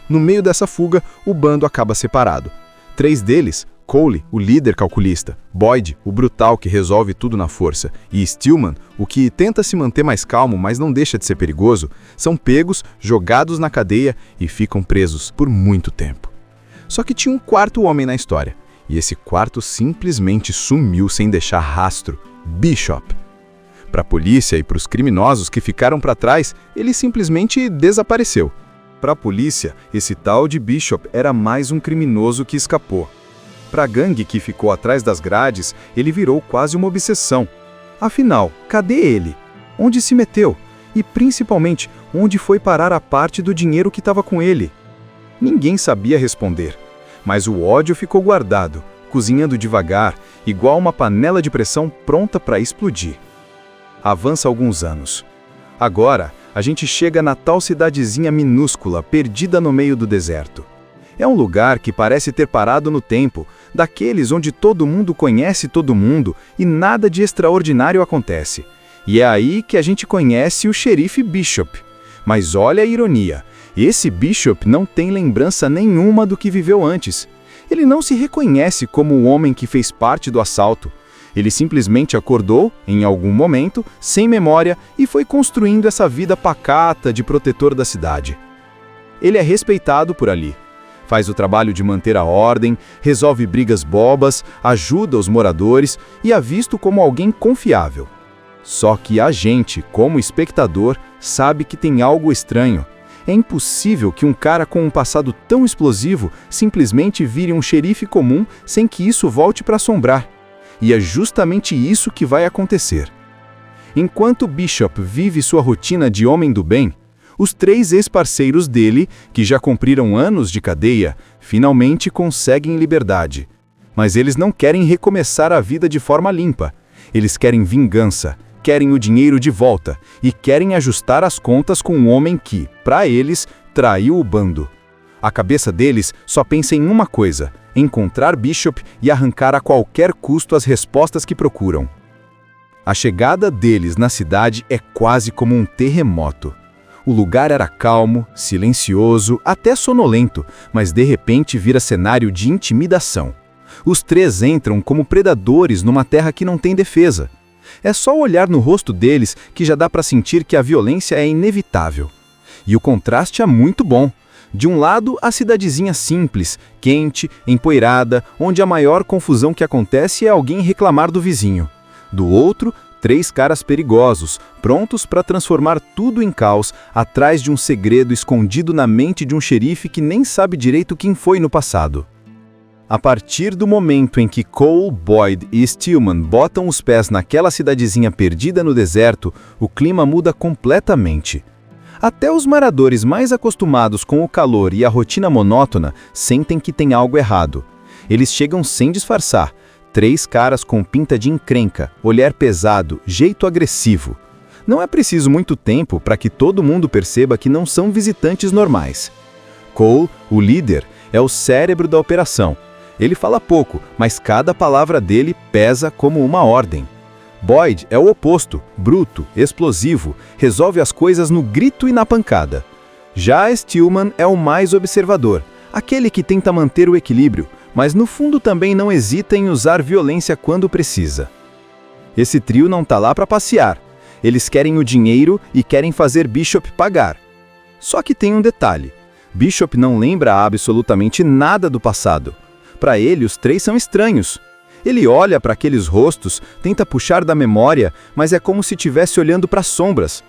No meio dessa fuga, o bando acaba separado. 3 deles, Cole, o líder calculista, Boyd, o brutal que resolve tudo na força, e Stillman, o que tenta se manter mais calmo, mas não deixa de ser perigoso, são pegos, jogados na cadeia e ficam presos por muito tempo. Só que tinha um 4º homem na história, e esse 4º simplesmente sumiu sem deixar rastro, Bishop. Para a polícia e para os criminosos que ficaram para trás, ele simplesmente desapareceu. Para a polícia, esse tal de Bishop era mais um criminoso que escapou. Para a gangue que ficou atrás das grades, ele virou quase uma obsessão. Afinal, cadê ele? Onde se meteu? E principalmente, onde foi parar a parte do dinheiro que estava com ele? Ninguém sabia responder. Mas o ódio ficou guardado, cozinhando devagar, igual uma panela de pressão pronta para explodir. Avança alguns anos. Agora, a gente chega na tal cidadezinha minúscula, perdida no meio do deserto. É um lugar que parece ter parado no tempo, daqueles onde todo mundo conhece todo mundo e nada de extraordinário acontece. E é aí que a gente conhece o xerife Bishop. Mas olha a ironia, esse Bishop não tem lembrança nenhuma do que viveu antes. Ele não se reconhece como o homem que fez parte do assalto. Ele simplesmente acordou, em algum momento, sem memória e foi construindo essa vida pacata de protetor da cidade. Ele é respeitado por ali. Faz o trabalho de manter a ordem, resolve brigas bobas, ajuda os moradores e é visto como alguém confiável. Só que a gente, como espectador, sabe que tem algo estranho. É impossível que um cara com um passado tão explosivo simplesmente vire um xerife comum sem que isso volte para assombrar. E é justamente isso que vai acontecer. Enquanto Bishop vive sua rotina de homem do bem, os 3 ex-parceiros dele, que já cumpriram anos de cadeia, finalmente conseguem liberdade. Mas eles não querem recomeçar a vida de forma limpa. Eles querem vingança, querem o dinheiro de volta e querem ajustar as contas com um homem que, para eles, traiu o bando. A cabeça deles só pensa em uma coisa: encontrar Bishop e arrancar a qualquer custo as respostas que procuram. A chegada deles na cidade é quase como um terremoto. O lugar era calmo, silencioso, até sonolento, mas de repente vira cenário de intimidação. Os 3 entram como predadores numa terra que não tem defesa. É só olhar no rosto deles que já dá para sentir que a violência é inevitável. E o contraste é muito bom. De um lado, a cidadezinha simples, quente, empoeirada, onde a maior confusão que acontece é alguém reclamar do vizinho. Do outro, 3 caras perigosos, prontos para transformar tudo em caos, atrás de um segredo escondido na mente de um xerife que nem sabe direito quem foi no passado. A partir do momento em que Cole, Boyd e Stillman botam os pés naquela cidadezinha perdida no deserto, o clima muda completamente. Até os moradores mais acostumados com o calor e a rotina monótona sentem que tem algo errado. Eles chegam sem disfarçar. 3 caras com pinta de encrenca, olhar pesado, jeito agressivo. Não é preciso muito tempo para que todo mundo perceba que não são visitantes normais. Cole, o líder, é o cérebro da operação. Ele fala pouco, mas cada palavra dele pesa como uma ordem. Boyd é o oposto, bruto, explosivo, resolve as coisas no grito e na pancada. Já Stillman é o mais observador, aquele que tenta manter o equilíbrio, mas no fundo também não hesita em usar violência quando precisa. Esse trio não tá lá para passear. Eles querem o dinheiro e querem fazer Bishop pagar. Só que tem um detalhe. Bishop não lembra absolutamente nada do passado. Para ele, os três são estranhos. Ele olha para aqueles rostos, tenta puxar da memória, mas é como se estivesse olhando para sombras.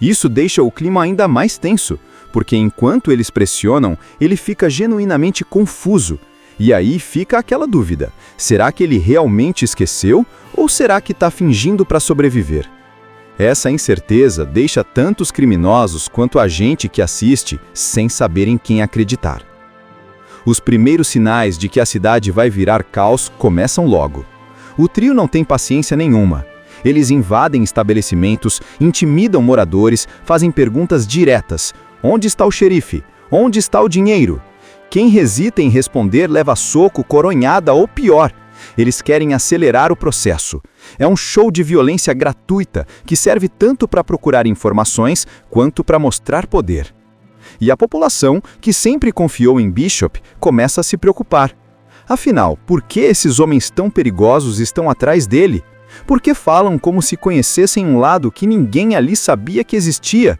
Isso deixa o clima ainda mais tenso, porque enquanto eles pressionam, ele fica genuinamente confuso. E aí fica aquela dúvida: será que ele realmente esqueceu ou será que está fingindo para sobreviver? Essa incerteza deixa tanto os criminosos quanto a gente que assiste sem saber em quem acreditar. Os primeiros sinais de que a cidade vai virar caos começam logo. O trio não tem paciência nenhuma. Eles invadem estabelecimentos, intimidam moradores, fazem perguntas diretas. Onde está o xerife? Onde está o dinheiro? Quem hesita em responder leva soco, coronhada ou pior. Eles querem acelerar o processo. É um show de violência gratuita que serve tanto para procurar informações quanto para mostrar poder. E a população, que sempre confiou em Bishop, começa a se preocupar. Afinal, por que esses homens tão perigosos estão atrás dele? Por que falam como se conhecessem um lado que ninguém ali sabia que existia?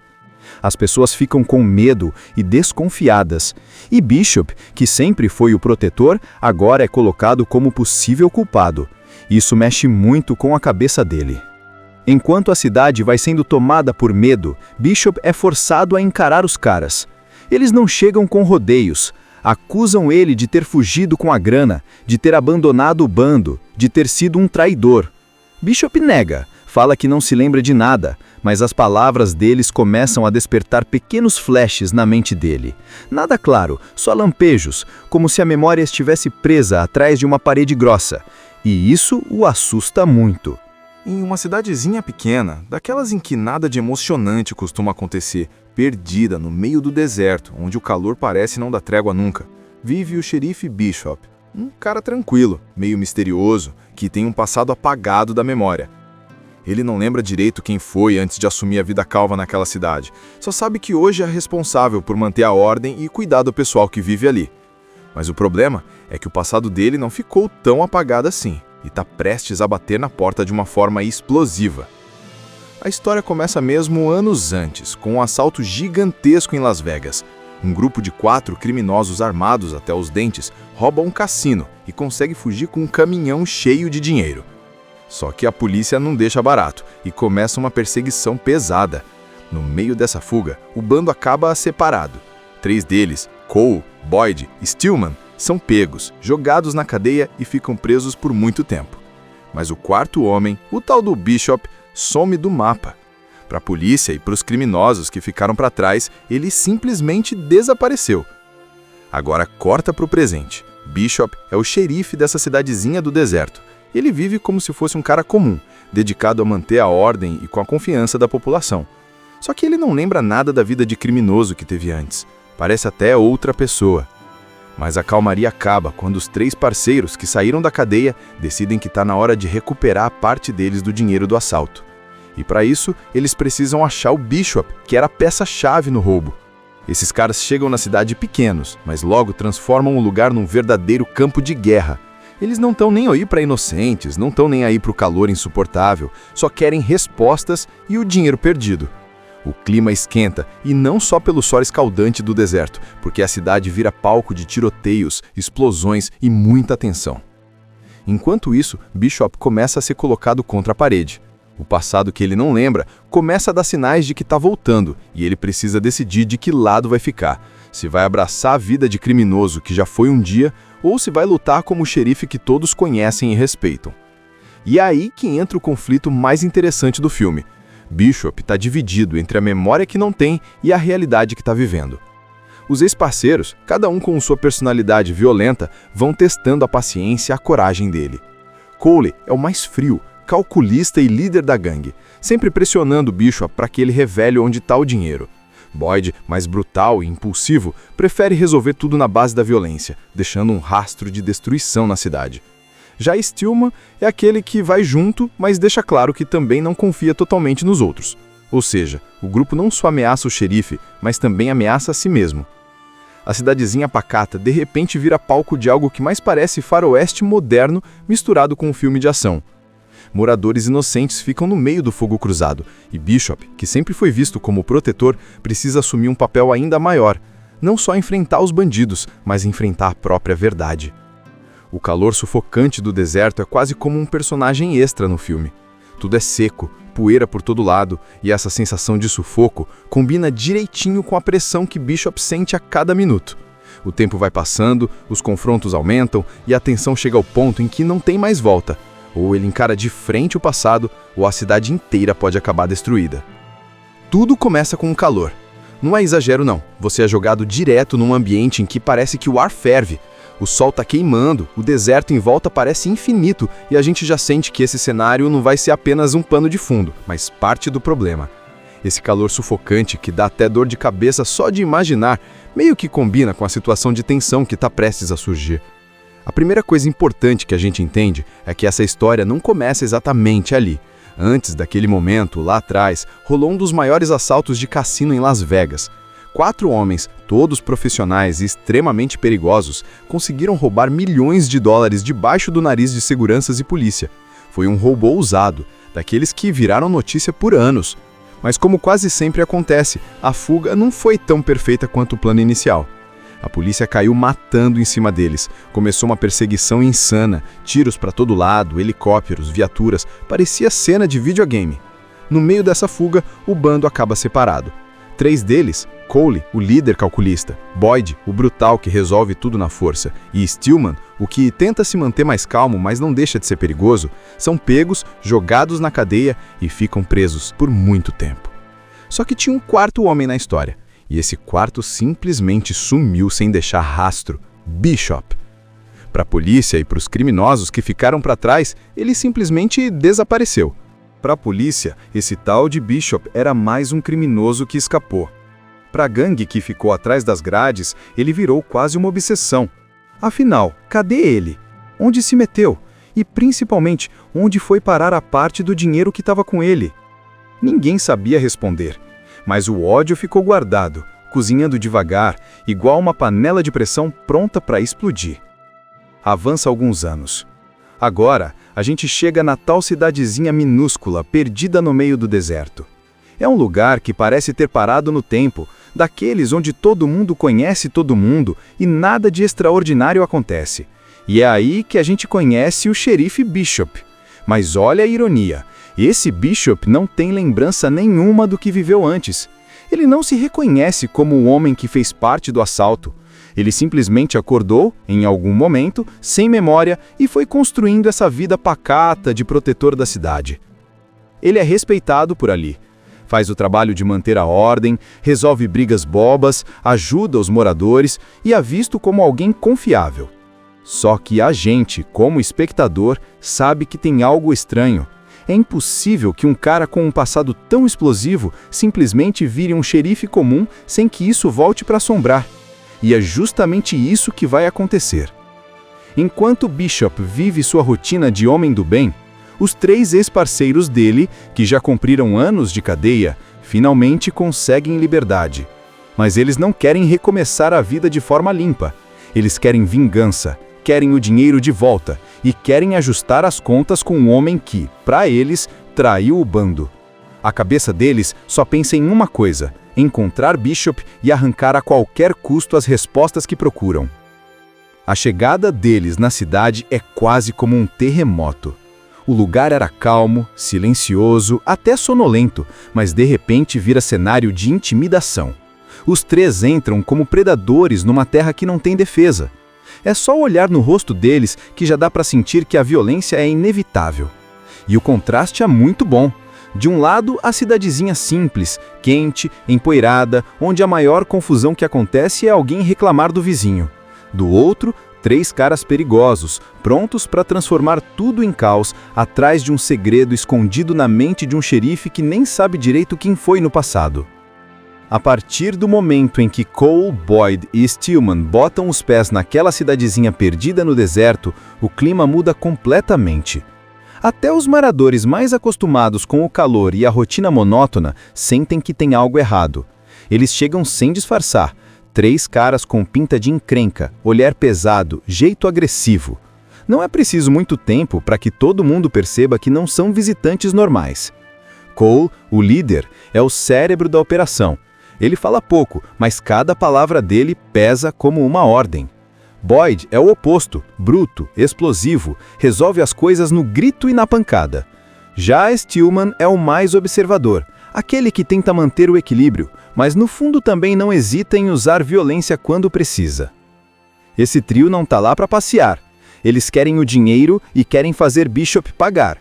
As pessoas ficam com medo e desconfiadas. E Bishop, que sempre foi o protetor, agora é colocado como possível culpado. Isso mexe muito com a cabeça dele. Enquanto a cidade vai sendo tomada por medo, Bishop é forçado a encarar os caras. Eles não chegam com rodeios. Acusam ele de ter fugido com a grana, de ter abandonado o bando, de ter sido um traidor. Bishop nega, fala que não se lembra de nada, mas as palavras deles começam a despertar pequenos flashes na mente dele. Nada claro, só lampejos, como se a memória estivesse presa atrás de uma parede grossa. E isso o assusta muito. Em uma cidadezinha pequena, daquelas em que nada de emocionante costuma acontecer, perdida no meio do deserto, onde o calor parece não dar trégua nunca, vive o xerife Bishop, um cara tranquilo, meio misterioso, que tem um passado apagado da memória. Ele não lembra direito quem foi antes de assumir a vida calva naquela cidade, só sabe que hoje é responsável por manter a ordem e cuidar do pessoal que vive ali. Mas o problema é que o passado dele não ficou tão apagado assim, e está prestes a bater na porta de uma forma explosiva. A história começa mesmo anos antes, com um assalto gigantesco em Las Vegas. Um grupo de 4 criminosos armados até os dentes rouba um cassino e consegue fugir com um caminhão cheio de dinheiro. Só que a polícia não deixa barato e começa uma perseguição pesada. No meio dessa fuga, o bando acaba separado. 3 deles, Cole, Boyd e Stillman, são pegos, jogados na cadeia e ficam presos por muito tempo. Mas o 4º homem, o tal do Bishop, some do mapa. Para a polícia e para os criminosos que ficaram para trás, ele simplesmente desapareceu. Agora corta para o presente. Bishop é o xerife dessa cidadezinha do deserto. Ele vive como se fosse um cara comum, dedicado a manter a ordem e com a confiança da população. Só que ele não lembra nada da vida de criminoso que teve antes. Parece até outra pessoa. Mas a calmaria acaba quando os 3 parceiros que saíram da cadeia decidem que está na hora de recuperar a parte deles do dinheiro do assalto. E para isso, eles precisam achar o Bishop, que era a peça-chave no roubo. Esses caras chegam na cidade pequenos, mas logo transformam o lugar num verdadeiro campo de guerra. Eles não estão nem aí para inocentes, não estão nem aí para o calor insuportável, só querem respostas e o dinheiro perdido. O clima esquenta, e não só pelo sol escaldante do deserto, porque a cidade vira palco de tiroteios, explosões e muita tensão. Enquanto isso, Bishop começa a ser colocado contra a parede. O passado que ele não lembra começa a dar sinais de que está voltando, e ele precisa decidir de que lado vai ficar. Se vai abraçar a vida de criminoso que já foi um dia, ou se vai lutar como o xerife que todos conhecem e respeitam. E é aí que entra o conflito mais interessante do filme. Bishop está dividido entre a memória que não tem e a realidade que está vivendo. Os ex-parceiros, cada um com sua personalidade violenta, vão testando a paciência e a coragem dele. Cole é o mais frio, calculista e líder da gangue, sempre pressionando Bishop para que ele revele onde está o dinheiro. Boyd, mais brutal e impulsivo, prefere resolver tudo na base da violência, deixando um rastro de destruição na cidade. Já Stillman é aquele que vai junto, mas deixa claro que também não confia totalmente nos outros. Ou seja, o grupo não só ameaça o xerife, mas também ameaça a si mesmo. A cidadezinha pacata de repente vira palco de algo que mais parece faroeste moderno misturado com um filme de ação. Moradores inocentes ficam no meio do fogo cruzado, e Bishop, que sempre foi visto como protetor, precisa assumir um papel ainda maior, não só enfrentar os bandidos, mas enfrentar a própria verdade. O calor sufocante do deserto é quase como um personagem extra no filme. Tudo é seco, poeira por todo lado, e essa sensação de sufoco combina direitinho com a pressão que Bishop sente a cada minuto. O tempo vai passando, os confrontos aumentam, e a tensão chega ao ponto em que não tem mais volta. Ou ele encara de frente o passado, ou a cidade inteira pode acabar destruída. Tudo começa com um calor. Não é exagero não, você é jogado direto num ambiente em que parece que o ar ferve. O sol tá queimando, o deserto em volta parece infinito e a gente já sente que esse cenário não vai ser apenas um pano de fundo, mas parte do problema. Esse calor sufocante que dá até dor de cabeça só de imaginar, meio que combina com a situação de tensão que está prestes a surgir. A primeira coisa importante que a gente entende é que essa história não começa exatamente ali. Antes daquele momento, lá atrás, rolou um dos maiores assaltos de cassino em Las Vegas. 4 homens, todos profissionais e extremamente perigosos, conseguiram roubar milhões de dólares debaixo do nariz de seguranças e polícia. Foi um roubo ousado, daqueles que viraram notícia por anos. Mas como quase sempre acontece, a fuga não foi tão perfeita quanto o plano inicial. A polícia caiu matando em cima deles. Começou uma perseguição insana, tiros para todo lado, helicópteros, viaturas, parecia cena de videogame. No meio dessa fuga, o bando acaba separado. 3 deles, Cole, o líder calculista, Boyd, o brutal que resolve tudo na força, e Stillman, o que tenta se manter mais calmo, mas não deixa de ser perigoso, são pegos, jogados na cadeia e ficam presos por muito tempo. Só que tinha um 4º homem na história, e esse 4º simplesmente sumiu sem deixar rastro, Bishop. Para a polícia e para os criminosos que ficaram para trás, ele simplesmente desapareceu. Para a polícia, esse tal de Bishop era mais um criminoso que escapou. Para a gangue que ficou atrás das grades, ele virou quase uma obsessão. Afinal, cadê ele? Onde se meteu? E principalmente, onde foi parar a parte do dinheiro que estava com ele? Ninguém sabia responder. Mas o ódio ficou guardado, cozinhando devagar, igual uma panela de pressão pronta para explodir. Avança alguns anos. Agora, a gente chega na tal cidadezinha minúscula, perdida no meio do deserto. É um lugar que parece ter parado no tempo, daqueles onde todo mundo conhece todo mundo e nada de extraordinário acontece. E é aí que a gente conhece o xerife Bishop. Mas olha a ironia, esse Bishop não tem lembrança nenhuma do que viveu antes. Ele não se reconhece como o homem que fez parte do assalto. Ele simplesmente acordou, em algum momento, sem memória e foi construindo essa vida pacata de protetor da cidade. Ele é respeitado por ali. Faz o trabalho de manter a ordem, resolve brigas bobas, ajuda os moradores e é visto como alguém confiável. Só que a gente, como espectador, sabe que tem algo estranho. É impossível que um cara com um passado tão explosivo simplesmente vire um xerife comum sem que isso volte para assombrar. E é justamente isso que vai acontecer. Enquanto Bishop vive sua rotina de homem do bem, os 3 ex-parceiros dele, que já cumpriram anos de cadeia, finalmente conseguem liberdade. Mas eles não querem recomeçar a vida de forma limpa. Eles querem vingança, querem o dinheiro de volta e querem ajustar as contas com um homem que, para eles, traiu o bando. A cabeça deles só pensa em uma coisa: encontrar Bishop e arrancar a qualquer custo as respostas que procuram. A chegada deles na cidade é quase como um terremoto. O lugar era calmo, silencioso, até sonolento, mas de repente vira cenário de intimidação. Os 3 entram como predadores numa terra que não tem defesa. É só olhar no rosto deles que já dá para sentir que a violência é inevitável. E o contraste é muito bom. De um lado, a cidadezinha simples, quente, empoeirada, onde a maior confusão que acontece é alguém reclamar do vizinho. Do outro, 3 caras perigosos, prontos para transformar tudo em caos, atrás de um segredo escondido na mente de um xerife que nem sabe direito quem foi no passado. A partir do momento em que Cole, Boyd e Stillman botam os pés naquela cidadezinha perdida no deserto, o clima muda completamente. Até os moradores mais acostumados com o calor e a rotina monótona sentem que tem algo errado. Eles chegam sem disfarçar. 3 caras com pinta de encrenca, olhar pesado, jeito agressivo. Não é preciso muito tempo para que todo mundo perceba que não são visitantes normais. Cole, o líder, é o cérebro da operação. Ele fala pouco, mas cada palavra dele pesa como uma ordem. Boyd é o oposto, bruto, explosivo, resolve as coisas no grito e na pancada. Já Stillman é o mais observador, aquele que tenta manter o equilíbrio, mas no fundo também não hesita em usar violência quando precisa. Esse trio não tá lá para passear. Eles querem o dinheiro e querem fazer Bishop pagar.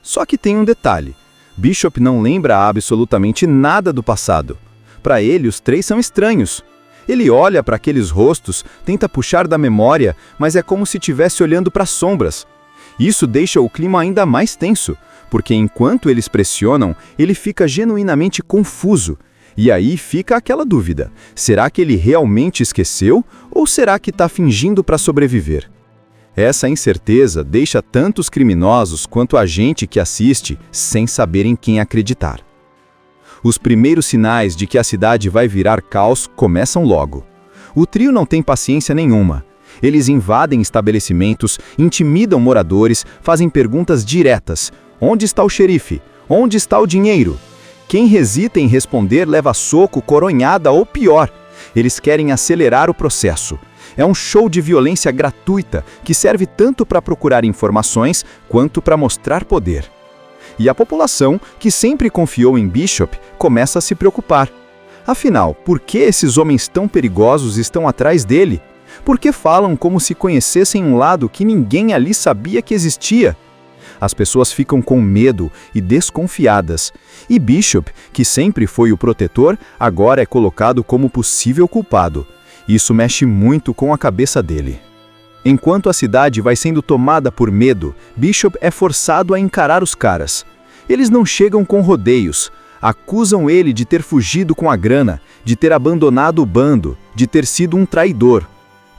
Só que tem um detalhe. Bishop não lembra absolutamente nada do passado. Para ele, os 3 são estranhos. Ele olha para aqueles rostos, tenta puxar da memória, mas é como se estivesse olhando para sombras. Isso deixa o clima ainda mais tenso, porque enquanto eles pressionam, ele fica genuinamente confuso. E aí fica aquela dúvida: será que ele realmente esqueceu ou será que está fingindo para sobreviver? Essa incerteza deixa tanto os criminosos quanto a gente que assiste sem saber em quem acreditar. Os primeiros sinais de que a cidade vai virar caos começam logo. O trio não tem paciência nenhuma. Eles invadem estabelecimentos, intimidam moradores, fazem perguntas diretas. Onde está o xerife? Onde está o dinheiro? Quem hesita em responder leva soco, coronhada ou pior. Eles querem acelerar o processo. É um show de violência gratuita que serve tanto para procurar informações quanto para mostrar poder. E a população, que sempre confiou em Bishop, começa a se preocupar. Afinal, por que esses homens tão perigosos estão atrás dele? Por que falam como se conhecessem um lado que ninguém ali sabia que existia? As pessoas ficam com medo e desconfiadas. E Bishop, que sempre foi o protetor, agora é colocado como possível culpado. Isso mexe muito com a cabeça dele. Enquanto a cidade vai sendo tomada por medo, Bishop é forçado a encarar os caras. Eles não chegam com rodeios. Acusam ele de ter fugido com a grana, de ter abandonado o bando, de ter sido um traidor.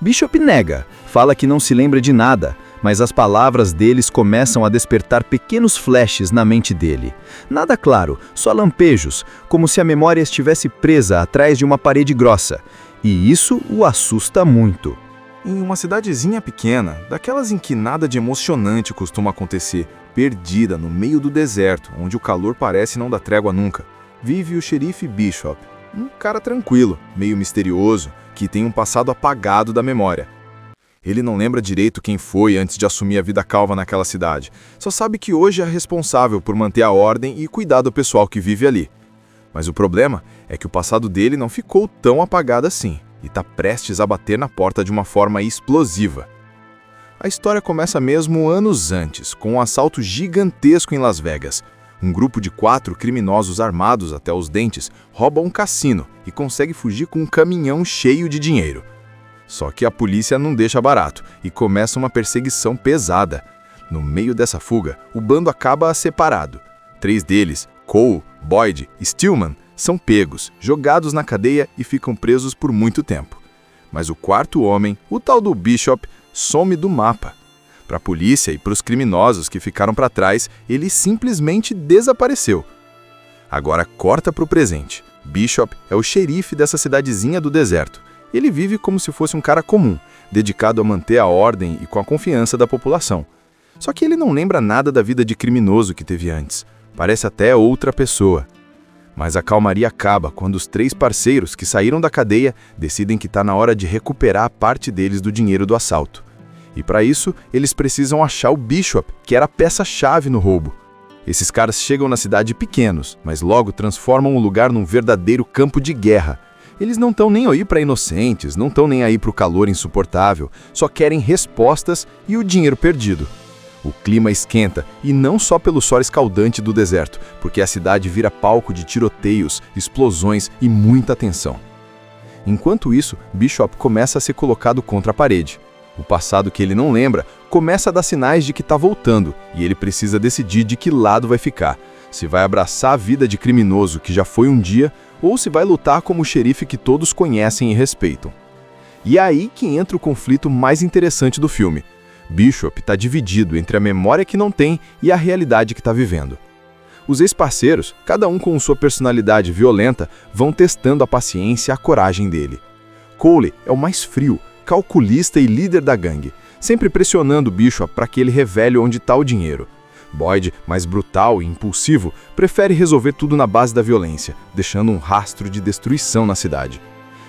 Bishop nega, fala que não se lembra de nada, mas as palavras deles começam a despertar pequenos flashes na mente dele. Nada claro, só lampejos, como se a memória estivesse presa atrás de uma parede grossa. E isso o assusta muito. Em uma cidadezinha pequena, daquelas em que nada de emocionante costuma acontecer, perdida no meio do deserto, onde o calor parece não dar trégua nunca, vive o xerife Bishop, um cara tranquilo, meio misterioso, que tem um passado apagado da memória. Ele não lembra direito quem foi antes de assumir a vida calva naquela cidade, só sabe que hoje é responsável por manter a ordem e cuidar do pessoal que vive ali. Mas o problema é que o passado dele não ficou tão apagado assim, e está prestes a bater na porta de uma forma explosiva. A história começa mesmo anos antes, com um assalto gigantesco em Las Vegas. Um grupo de 4 criminosos armados até os dentes rouba um cassino e consegue fugir com um caminhão cheio de dinheiro. Só que a polícia não deixa barato e começa uma perseguição pesada. No meio dessa fuga, o bando acaba separado. 3 deles, Cole, Boyd e Stillman, são pegos, jogados na cadeia e ficam presos por muito tempo. Mas o 4º homem, o tal do Bishop, some do mapa. Para a polícia e para os criminosos que ficaram para trás, ele simplesmente desapareceu. Agora corta para o presente. Bishop é o xerife dessa cidadezinha do deserto. Ele vive como se fosse um cara comum, dedicado a manter a ordem e com a confiança da população. Só que ele não lembra nada da vida de criminoso que teve antes. Parece até outra pessoa. Mas a calmaria acaba quando os 3 parceiros que saíram da cadeia decidem que está na hora de recuperar parte deles do dinheiro do assalto. E para isso, eles precisam achar o Bishop, que era a peça-chave no roubo. Esses caras chegam na cidade pequenos, mas logo transformam o lugar num verdadeiro campo de guerra. Eles não estão nem aí para inocentes, não estão nem aí para o calor insuportável, só querem respostas e o dinheiro perdido. O clima esquenta, e não só pelo sol escaldante do deserto, porque a cidade vira palco de tiroteios, explosões e muita tensão. Enquanto isso, Bishop começa a ser colocado contra a parede. O passado que ele não lembra começa a dar sinais de que está voltando, e ele precisa decidir de que lado vai ficar. Se vai abraçar a vida de criminoso que já foi um dia, ou se vai lutar como o xerife que todos conhecem e respeitam. E é aí que entra o conflito mais interessante do filme. Bishop está dividido entre a memória que não tem e a realidade que está vivendo. Os ex-parceiros, cada um com sua personalidade violenta, vão testando a paciência e a coragem dele. Cole é o mais frio, calculista e líder da gangue, sempre pressionando Bishop para que ele revele onde está o dinheiro. Boyd, mais brutal e impulsivo, prefere resolver tudo na base da violência, deixando um rastro de destruição na cidade.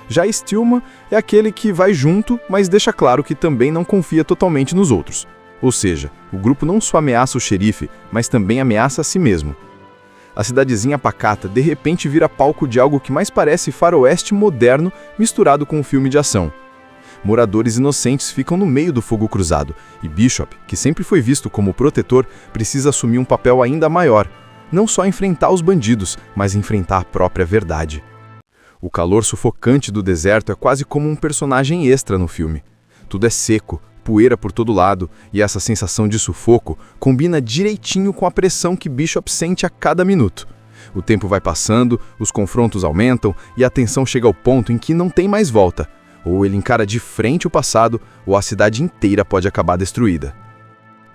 Já Stillman é aquele que vai junto, mas deixa claro que também não confia totalmente nos outros. Ou seja, o grupo não só ameaça o xerife, mas também ameaça a si mesmo. A cidadezinha pacata de repente vira palco de algo que mais parece faroeste moderno misturado com um filme de ação. Moradores inocentes ficam no meio do fogo cruzado, e Bishop, que sempre foi visto como protetor, precisa assumir um papel ainda maior. Não só enfrentar os bandidos, mas enfrentar a própria verdade. O calor sufocante do deserto é quase como um personagem extra no filme. Tudo é seco, poeira por todo lado, e essa sensação de sufoco combina direitinho com a pressão que Bishop sente a cada minuto. O tempo vai passando, os confrontos aumentam, e a tensão chega ao ponto em que não tem mais volta. Ou ele encara de frente o passado, ou a cidade inteira pode acabar destruída.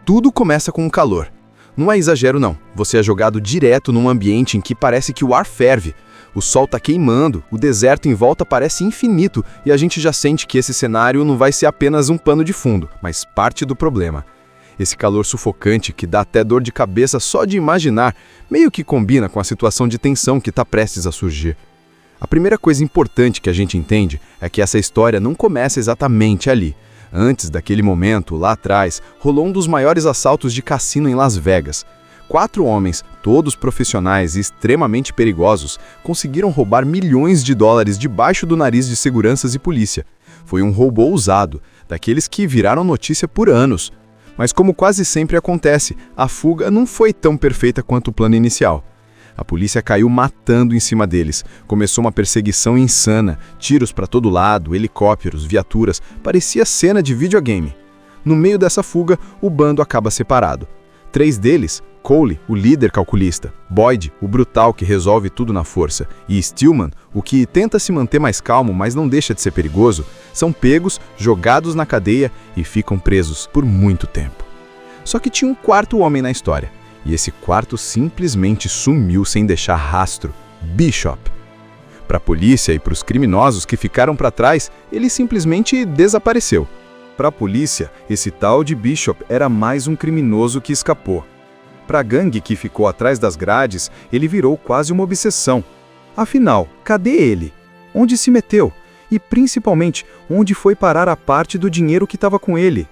Tudo começa com o calor. Não é exagero não, você é jogado direto num ambiente em que parece que o ar ferve. O sol tá queimando, o deserto em volta parece infinito e a gente já sente que esse cenário não vai ser apenas um pano de fundo, mas parte do problema. Esse calor sufocante que dá até dor de cabeça só de imaginar, meio que combina com a situação de tensão que está prestes a surgir. A primeira coisa importante que a gente entende é que essa história não começa exatamente ali. Antes daquele momento, lá atrás, rolou um dos maiores assaltos de cassino em Las Vegas. 4 homens, todos profissionais e extremamente perigosos, conseguiram roubar milhões de dólares debaixo do nariz de seguranças e polícia. Foi um roubo ousado, daqueles que viraram notícia por anos. Mas como quase sempre acontece, a fuga não foi tão perfeita quanto o plano inicial. A polícia caiu matando em cima deles. Começou uma perseguição insana, tiros para todo lado, helicópteros, viaturas, parecia cena de videogame. No meio dessa fuga, o bando acaba separado. 3 deles, Cole, o líder calculista, Boyd, o brutal que resolve tudo na força, e Stillman, o que tenta se manter mais calmo, mas não deixa de ser perigoso, são pegos, jogados na cadeia e ficam presos por muito tempo. Só que tinha um 4º homem na história, e esse 4º simplesmente sumiu sem deixar rastro, Bishop. Para a polícia e para os criminosos que ficaram para trás, ele simplesmente desapareceu. Para a polícia, esse tal de Bishop era mais um criminoso que escapou. Para a gangue que ficou atrás das grades, ele virou quase uma obsessão. Afinal, cadê ele? Onde se meteu? E principalmente, onde foi parar a parte do dinheiro que estava com ele?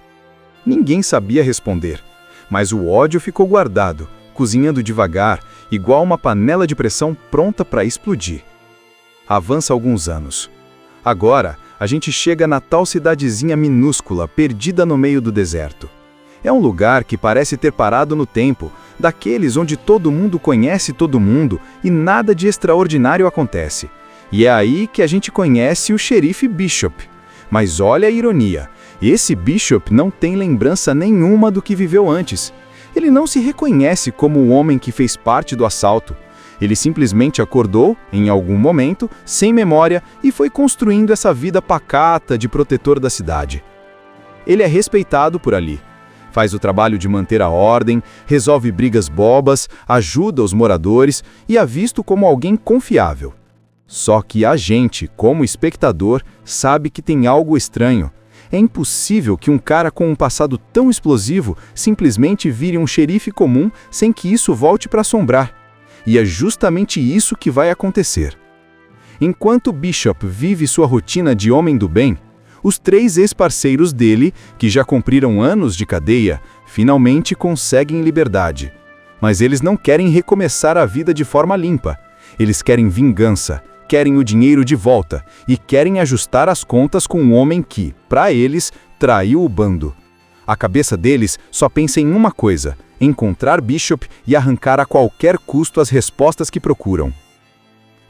Ninguém sabia responder. Mas o ódio ficou guardado, cozinhando devagar, igual uma panela de pressão pronta para explodir. Avança alguns anos. Agora, a gente chega na tal cidadezinha minúscula, perdida no meio do deserto. É um lugar que parece ter parado no tempo, daqueles onde todo mundo conhece todo mundo e nada de extraordinário acontece. E é aí que a gente conhece o xerife Bishop. Mas olha a ironia, esse Bishop não tem lembrança nenhuma do que viveu antes. Ele não se reconhece como o homem que fez parte do assalto. Ele simplesmente acordou, em algum momento, sem memória e foi construindo essa vida pacata de protetor da cidade. Ele é respeitado por ali. Faz o trabalho de manter a ordem, resolve brigas bobas, ajuda os moradores e é visto como alguém confiável. Só que a gente, como espectador, sabe que tem algo estranho. É impossível que um cara com um passado tão explosivo simplesmente vire um xerife comum sem que isso volte para assombrar. E é justamente isso que vai acontecer. Enquanto Bishop vive sua rotina de homem do bem, os 3 ex-parceiros dele, que já cumpriram anos de cadeia, finalmente conseguem liberdade. Mas eles não querem recomeçar a vida de forma limpa. Eles querem vingança, querem o dinheiro de volta e querem ajustar as contas com um homem que, para eles, traiu o bando. A cabeça deles só pensa em uma coisa: encontrar Bishop e arrancar a qualquer custo as respostas que procuram.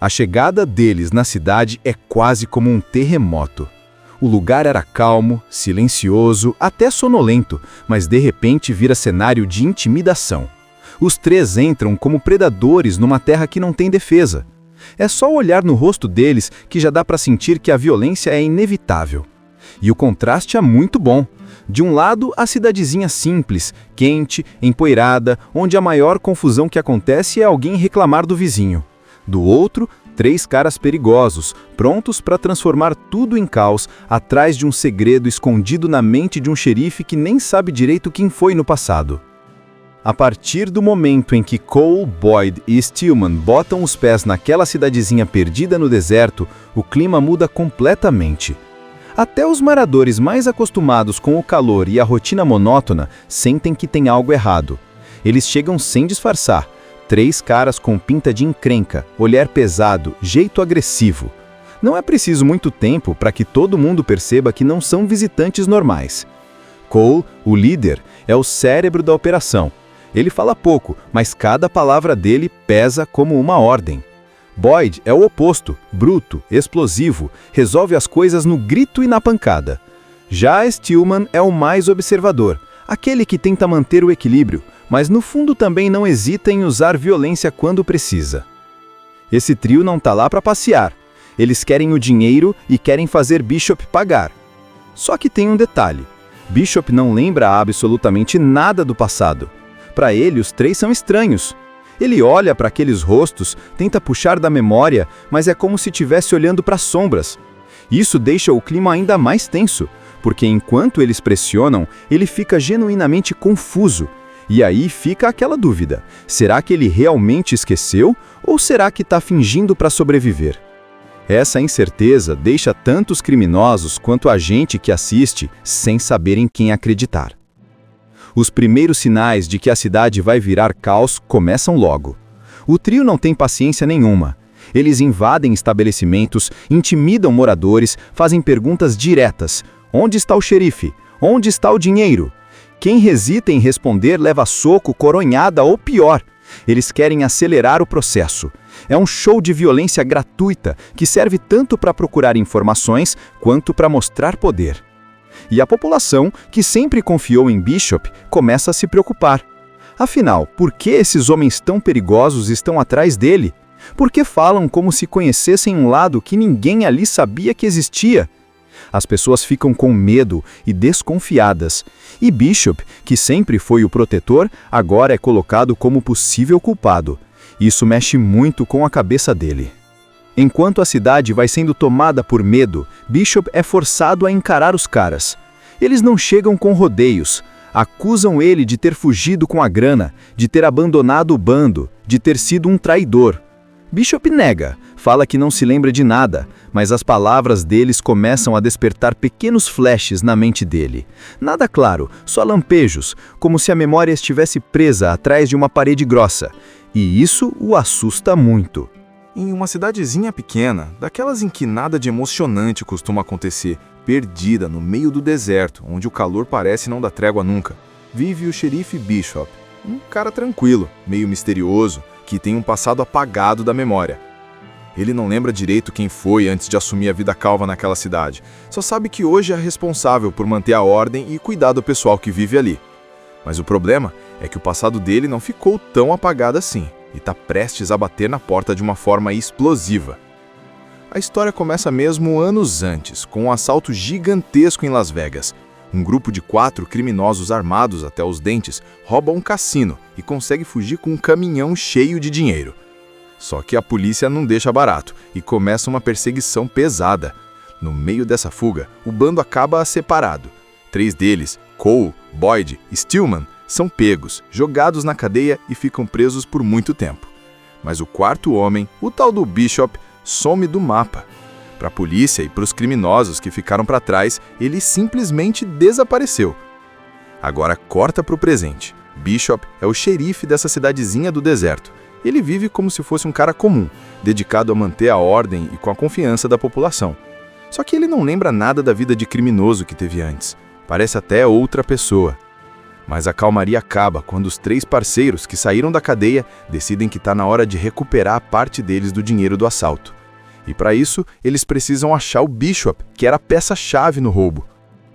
A chegada deles na cidade é quase como um terremoto. O lugar era calmo, silencioso, até sonolento, mas de repente vira cenário de intimidação. Os 3 entram como predadores numa terra que não tem defesa. É só olhar no rosto deles que já dá para sentir que a violência é inevitável. E o contraste é muito bom. De um lado, a cidadezinha simples, quente, empoeirada, onde a maior confusão que acontece é alguém reclamar do vizinho. Do outro, 3 caras perigosos, prontos para transformar tudo em caos, atrás de um segredo escondido na mente de um xerife que nem sabe direito quem foi no passado. A partir do momento em que Cole, Boyd e Stillman botam os pés naquela cidadezinha perdida no deserto, o clima muda completamente. Até os moradores mais acostumados com o calor e a rotina monótona sentem que tem algo errado. Eles chegam sem disfarçar. 3 caras com pinta de encrenca, olhar pesado, jeito agressivo. Não é preciso muito tempo para que todo mundo perceba que não são visitantes normais. Cole, o líder, é o cérebro da operação. Ele fala pouco, mas cada palavra dele pesa como uma ordem. Boyd é o oposto, bruto, explosivo, resolve as coisas no grito e na pancada. Já Stillman é o mais observador, aquele que tenta manter o equilíbrio, mas no fundo também não hesita em usar violência quando precisa. Esse trio não tá lá para passear. Eles querem o dinheiro e querem fazer Bishop pagar. Só que tem um detalhe. Bishop não lembra absolutamente nada do passado. Para ele, os 3 são estranhos. Ele olha para aqueles rostos, tenta puxar da memória, mas é como se estivesse olhando para sombras. Isso deixa o clima ainda mais tenso, porque enquanto eles pressionam, ele fica genuinamente confuso. E aí fica aquela dúvida: será que ele realmente esqueceu ou será que está fingindo para sobreviver? Essa incerteza deixa tanto os criminosos quanto a gente que assiste sem saber em quem acreditar. Os primeiros sinais de que a cidade vai virar caos começam logo. O trio não tem paciência nenhuma. Eles invadem estabelecimentos, intimidam moradores, fazem perguntas diretas. Onde está o xerife? Onde está o dinheiro? Quem hesita em responder leva soco, coronhada ou pior. Eles querem acelerar o processo. É um show de violência gratuita que serve tanto para procurar informações quanto para mostrar poder. E a população, que sempre confiou em Bishop, começa a se preocupar. Afinal, por que esses homens tão perigosos estão atrás dele? Por que falam como se conhecessem um lado que ninguém ali sabia que existia? As pessoas ficam com medo e desconfiadas. E Bishop, que sempre foi o protetor, agora é colocado como possível culpado. Isso mexe muito com a cabeça dele. Enquanto a cidade vai sendo tomada por medo, Bishop é forçado a encarar os caras. Eles não chegam com rodeios. Acusam ele de ter fugido com a grana, de ter abandonado o bando, de ter sido um traidor. Bishop nega, fala que não se lembra de nada, mas as palavras deles começam a despertar pequenos flashes na mente dele. Nada claro, só lampejos, como se a memória estivesse presa atrás de uma parede grossa. E isso o assusta muito. Em uma cidadezinha pequena, daquelas em que nada de emocionante costuma acontecer, perdida no meio do deserto, onde o calor parece não dar trégua nunca, vive o xerife Bishop, um cara tranquilo, meio misterioso, que tem um passado apagado da memória. Ele não lembra direito quem foi antes de assumir a vida calva naquela cidade, só sabe que hoje é responsável por manter a ordem e cuidar do pessoal que vive ali. Mas o problema é que o passado dele não ficou tão apagado assim, e está prestes a bater na porta de uma forma explosiva. A história começa mesmo anos antes, com um assalto gigantesco em Las Vegas. Um grupo de 4 criminosos armados até os dentes rouba um cassino e consegue fugir com um caminhão cheio de dinheiro. Só que a polícia não deixa barato e começa uma perseguição pesada. No meio dessa fuga, o bando acaba separado. 3 deles, Cole, Boyd e Stillman, são pegos, jogados na cadeia e ficam presos por muito tempo. Mas o 4º homem, o tal do Bishop, some do mapa. Para a polícia e para os criminosos que ficaram para trás, ele simplesmente desapareceu. Agora corta para o presente. Bishop é o xerife dessa cidadezinha do deserto. Ele vive como se fosse um cara comum, dedicado a manter a ordem e com a confiança da população. Só que ele não lembra nada da vida de criminoso que teve antes. Parece até outra pessoa. Mas a calmaria acaba quando os 3 parceiros que saíram da cadeia decidem que está na hora de recuperar a parte deles do dinheiro do assalto. E para isso, eles precisam achar o Bishop, que era a peça-chave no roubo.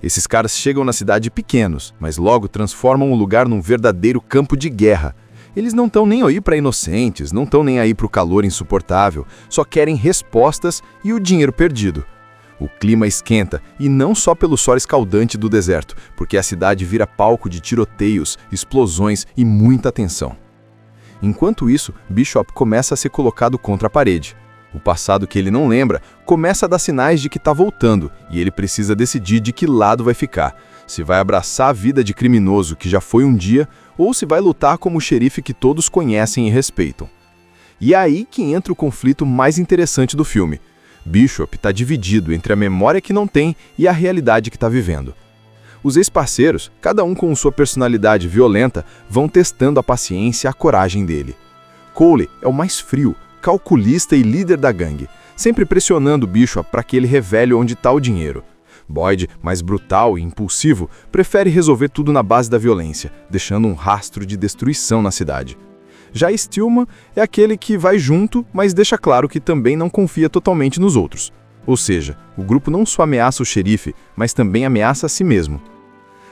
Esses caras chegam na cidade pequenos, mas logo transformam o lugar num verdadeiro campo de guerra. Eles não estão nem aí para inocentes, não estão nem aí para o calor insuportável, só querem respostas e o dinheiro perdido. O clima esquenta, e não só pelo sol escaldante do deserto, porque a cidade vira palco de tiroteios, explosões e muita tensão. Enquanto isso, Bishop começa a ser colocado contra a parede. O passado que ele não lembra começa a dar sinais de que está voltando, e ele precisa decidir de que lado vai ficar. Se vai abraçar a vida de criminoso que já foi um dia, ou se vai lutar como o xerife que todos conhecem e respeitam. E é aí que entra o conflito mais interessante do filme. Bishop está dividido entre a memória que não tem e a realidade que está vivendo. Os ex-parceiros, cada um com sua personalidade violenta, vão testando a paciência e a coragem dele. Cole é o mais frio, calculista e líder da gangue, sempre pressionando Bishop para que ele revele onde está o dinheiro. Boyd, mais brutal e impulsivo, prefere resolver tudo na base da violência, deixando um rastro de destruição na cidade. Já Stillman é aquele que vai junto, mas deixa claro que também não confia totalmente nos outros. Ou seja, o grupo não só ameaça o xerife, mas também ameaça a si mesmo.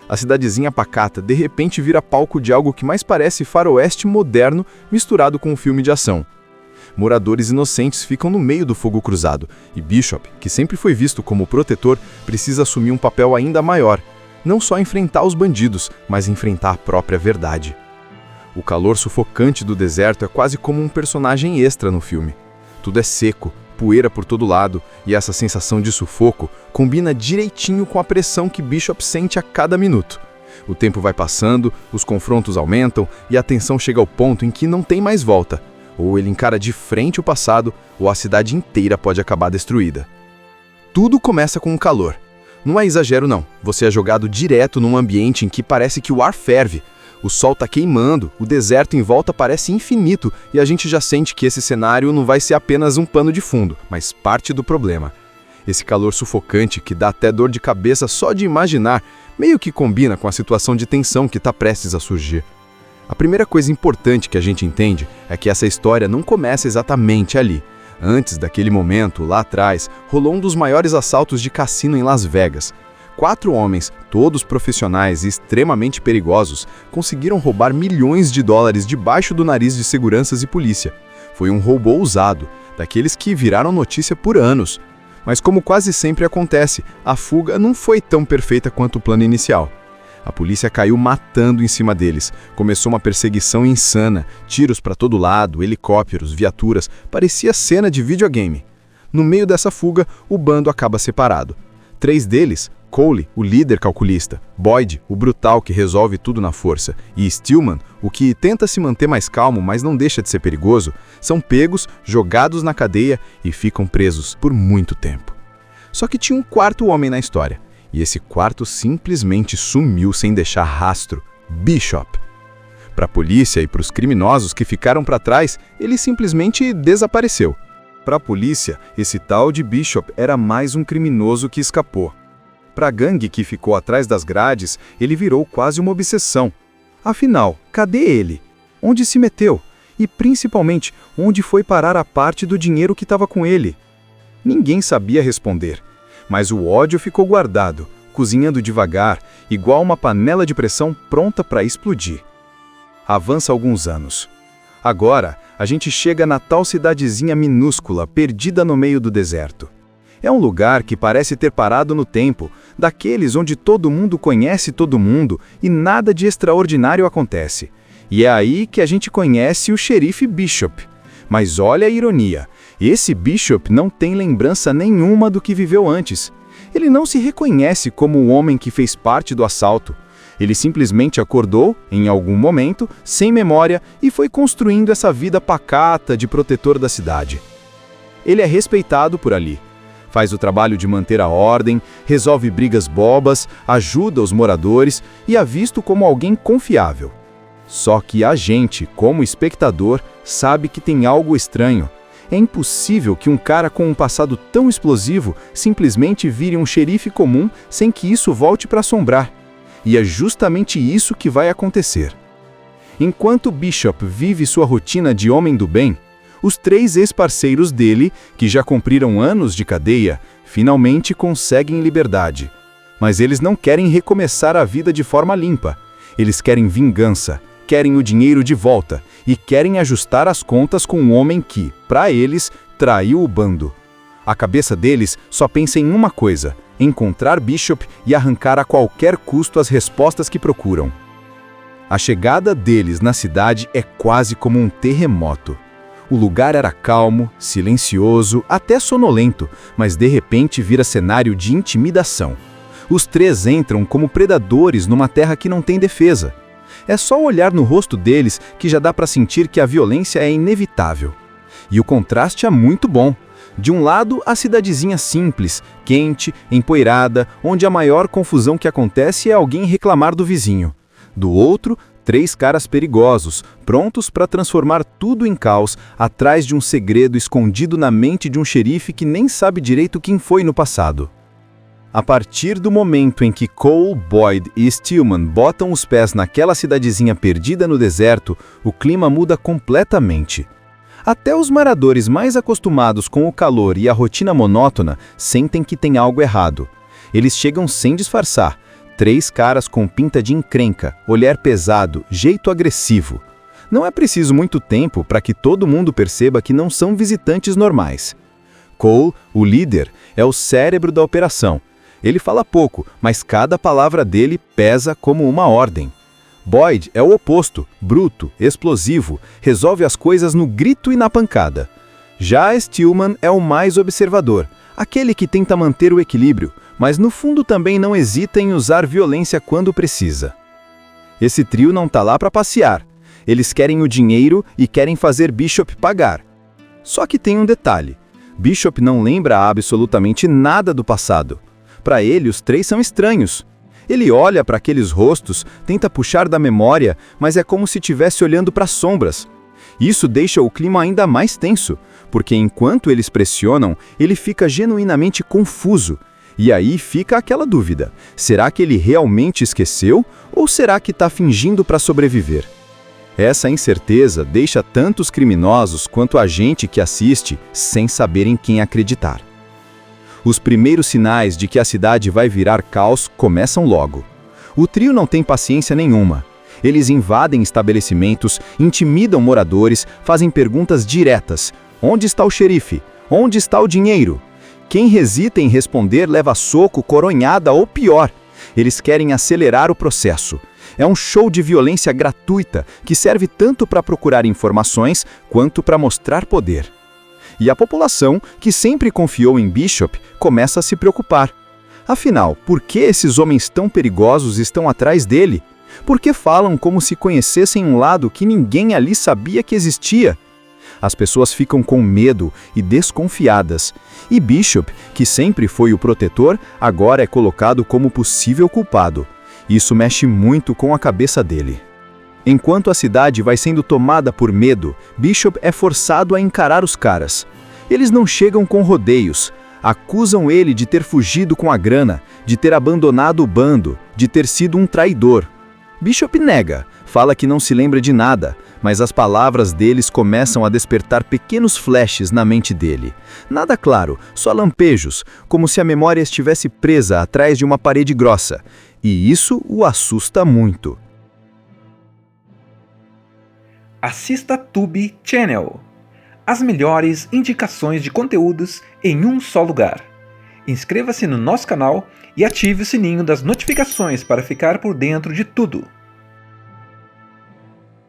A cidadezinha pacata de repente vira palco de algo que mais parece faroeste moderno misturado com um filme de ação. Moradores inocentes ficam no meio do fogo cruzado, e Bishop, que sempre foi visto como protetor, precisa assumir um papel ainda maior. Não só enfrentar os bandidos, mas enfrentar a própria verdade. O calor sufocante do deserto é quase como um personagem extra no filme. Tudo é seco, poeira por todo lado, e essa sensação de sufoco combina direitinho com a pressão que Bishop sente a cada minuto. O tempo vai passando, os confrontos aumentam, e a tensão chega ao ponto em que não tem mais volta. Ou ele encara de frente o passado, ou a cidade inteira pode acabar destruída. Tudo começa com o calor. Não é exagero não, você é jogado direto num ambiente em que parece que o ar ferve. O sol tá queimando, o deserto em volta parece infinito e a gente já sente que esse cenário não vai ser apenas um pano de fundo, mas parte do problema. Esse calor sufocante que dá até dor de cabeça só de imaginar, meio que combina com a situação de tensão que está prestes a surgir. A primeira coisa importante que a gente entende é que essa história não começa exatamente ali. Antes daquele momento, lá atrás, rolou um dos maiores assaltos de cassino em Las Vegas. 4 homens, todos profissionais e extremamente perigosos, conseguiram roubar milhões de dólares debaixo do nariz de seguranças e polícia. Foi um roubo ousado, daqueles que viraram notícia por anos. Mas como quase sempre acontece, a fuga não foi tão perfeita quanto o plano inicial. A polícia caiu matando em cima deles. Começou uma perseguição insana, tiros para todo lado, helicópteros, viaturas, parecia cena de videogame. No meio dessa fuga, o bando acaba separado. 3 deles, Cole, o líder calculista, Boyd, o brutal que resolve tudo na força, e Stillman, o que tenta se manter mais calmo, mas não deixa de ser perigoso, são pegos, jogados na cadeia e ficam presos por muito tempo. Só que tinha um 4º homem na história, e esse 4º simplesmente sumiu sem deixar rastro, Bishop. Para a polícia e para os criminosos que ficaram para trás, ele simplesmente desapareceu. Para a polícia, esse tal de Bishop era mais um criminoso que escapou. Para a gangue que ficou atrás das grades, ele virou quase uma obsessão. Afinal, cadê ele? Onde se meteu? E principalmente, onde foi parar a parte do dinheiro que estava com ele? Ninguém sabia responder, mas o ódio ficou guardado, cozinhando devagar, igual uma panela de pressão pronta para explodir. Avança alguns anos. Agora, a gente chega na tal cidadezinha minúscula, perdida no meio do deserto. É um lugar que parece ter parado no tempo, daqueles onde todo mundo conhece todo mundo e nada de extraordinário acontece. E é aí que a gente conhece o xerife Bishop. Mas olha a ironia, esse Bishop não tem lembrança nenhuma do que viveu antes. Ele não se reconhece como o homem que fez parte do assalto. Ele simplesmente acordou, em algum momento, sem memória e foi construindo essa vida pacata de protetor da cidade. Ele é respeitado por ali. Faz o trabalho de manter a ordem, resolve brigas bobas, ajuda os moradores e é visto como alguém confiável. Só que a gente, como espectador, sabe que tem algo estranho. É impossível que um cara com um passado tão explosivo simplesmente vire um xerife comum sem que isso volte para assombrar. E é justamente isso que vai acontecer. Enquanto Bishop vive sua rotina de homem do bem, os 3 ex-parceiros dele, que já cumpriram anos de cadeia, finalmente conseguem liberdade. Mas eles não querem recomeçar a vida de forma limpa. Eles querem vingança, querem o dinheiro de volta e querem ajustar as contas com um homem que, para eles, traiu o bando. A cabeça deles só pensa em uma coisa: encontrar Bishop e arrancar a qualquer custo as respostas que procuram. A chegada deles na cidade é quase como um terremoto. O lugar era calmo, silencioso, até sonolento, mas de repente vira cenário de intimidação. Os três entram como predadores numa terra que não tem defesa. É só olhar no rosto deles que já dá para sentir que a violência é inevitável. E o contraste é muito bom. De um lado, a cidadezinha simples, quente, empoeirada, onde a maior confusão que acontece é alguém reclamar do vizinho. Do outro, três caras perigosos, prontos para transformar tudo em caos, atrás de um segredo escondido na mente de um xerife que nem sabe direito quem foi no passado. A partir do momento em que Cole, Boyd e Stillman botam os pés naquela cidadezinha perdida no deserto, o clima muda completamente. Até os moradores mais acostumados com o calor e a rotina monótona sentem que tem algo errado. Eles chegam sem disfarçar. Três caras com pinta de encrenca, olhar pesado, jeito agressivo. Não é preciso muito tempo para que todo mundo perceba que não são visitantes normais. Cole, o líder, é o cérebro da operação. Ele fala pouco, mas cada palavra dele pesa como uma ordem. Boyd é o oposto, bruto, explosivo, resolve as coisas no grito e na pancada. Já Stillman é o mais observador, aquele que tenta manter o equilíbrio, mas no fundo também não hesita em usar violência quando precisa. Esse trio não tá lá para passear. Eles querem o dinheiro e querem fazer Bishop pagar. Só que tem um detalhe. Bishop não lembra absolutamente nada do passado. Para ele, os três são estranhos. Ele olha para aqueles rostos, tenta puxar da memória, mas é como se estivesse olhando para sombras. Isso deixa o clima ainda mais tenso, porque enquanto eles pressionam, ele fica genuinamente confuso. E aí fica aquela dúvida: será que ele realmente esqueceu ou será que está fingindo para sobreviver? Essa incerteza deixa tanto os criminosos quanto a gente que assiste sem saber em quem acreditar. Os primeiros sinais de que a cidade vai virar caos começam logo. O trio não tem paciência nenhuma. Eles invadem estabelecimentos, intimidam moradores, fazem perguntas diretas. Onde está o xerife? Onde está o dinheiro? Quem hesita em responder leva soco, coronhada ou pior. Eles querem acelerar o processo. É um show de violência gratuita que serve tanto para procurar informações quanto para mostrar poder. E a população, que sempre confiou em Bishop, começa a se preocupar. Afinal, por que esses homens tão perigosos estão atrás dele? Por que falam como se conhecessem um lado que ninguém ali sabia que existia? As pessoas ficam com medo e desconfiadas. E Bishop, que sempre foi o protetor, agora é colocado como possível culpado. Isso mexe muito com a cabeça dele. Enquanto a cidade vai sendo tomada por medo, Bishop é forçado a encarar os caras. Eles não chegam com rodeios. Acusam ele de ter fugido com a grana, de ter abandonado o bando, de ter sido um traidor. Bishop nega, fala que não se lembra de nada, mas as palavras deles começam a despertar pequenos flashes na mente dele. Nada claro, só lampejos, como se a memória estivesse presa atrás de uma parede grossa. E isso o assusta muito. Assista Tube Channel. As melhores indicações de conteúdos em um só lugar. Inscreva-se no nosso canal e ative o sininho das notificações para ficar por dentro de tudo.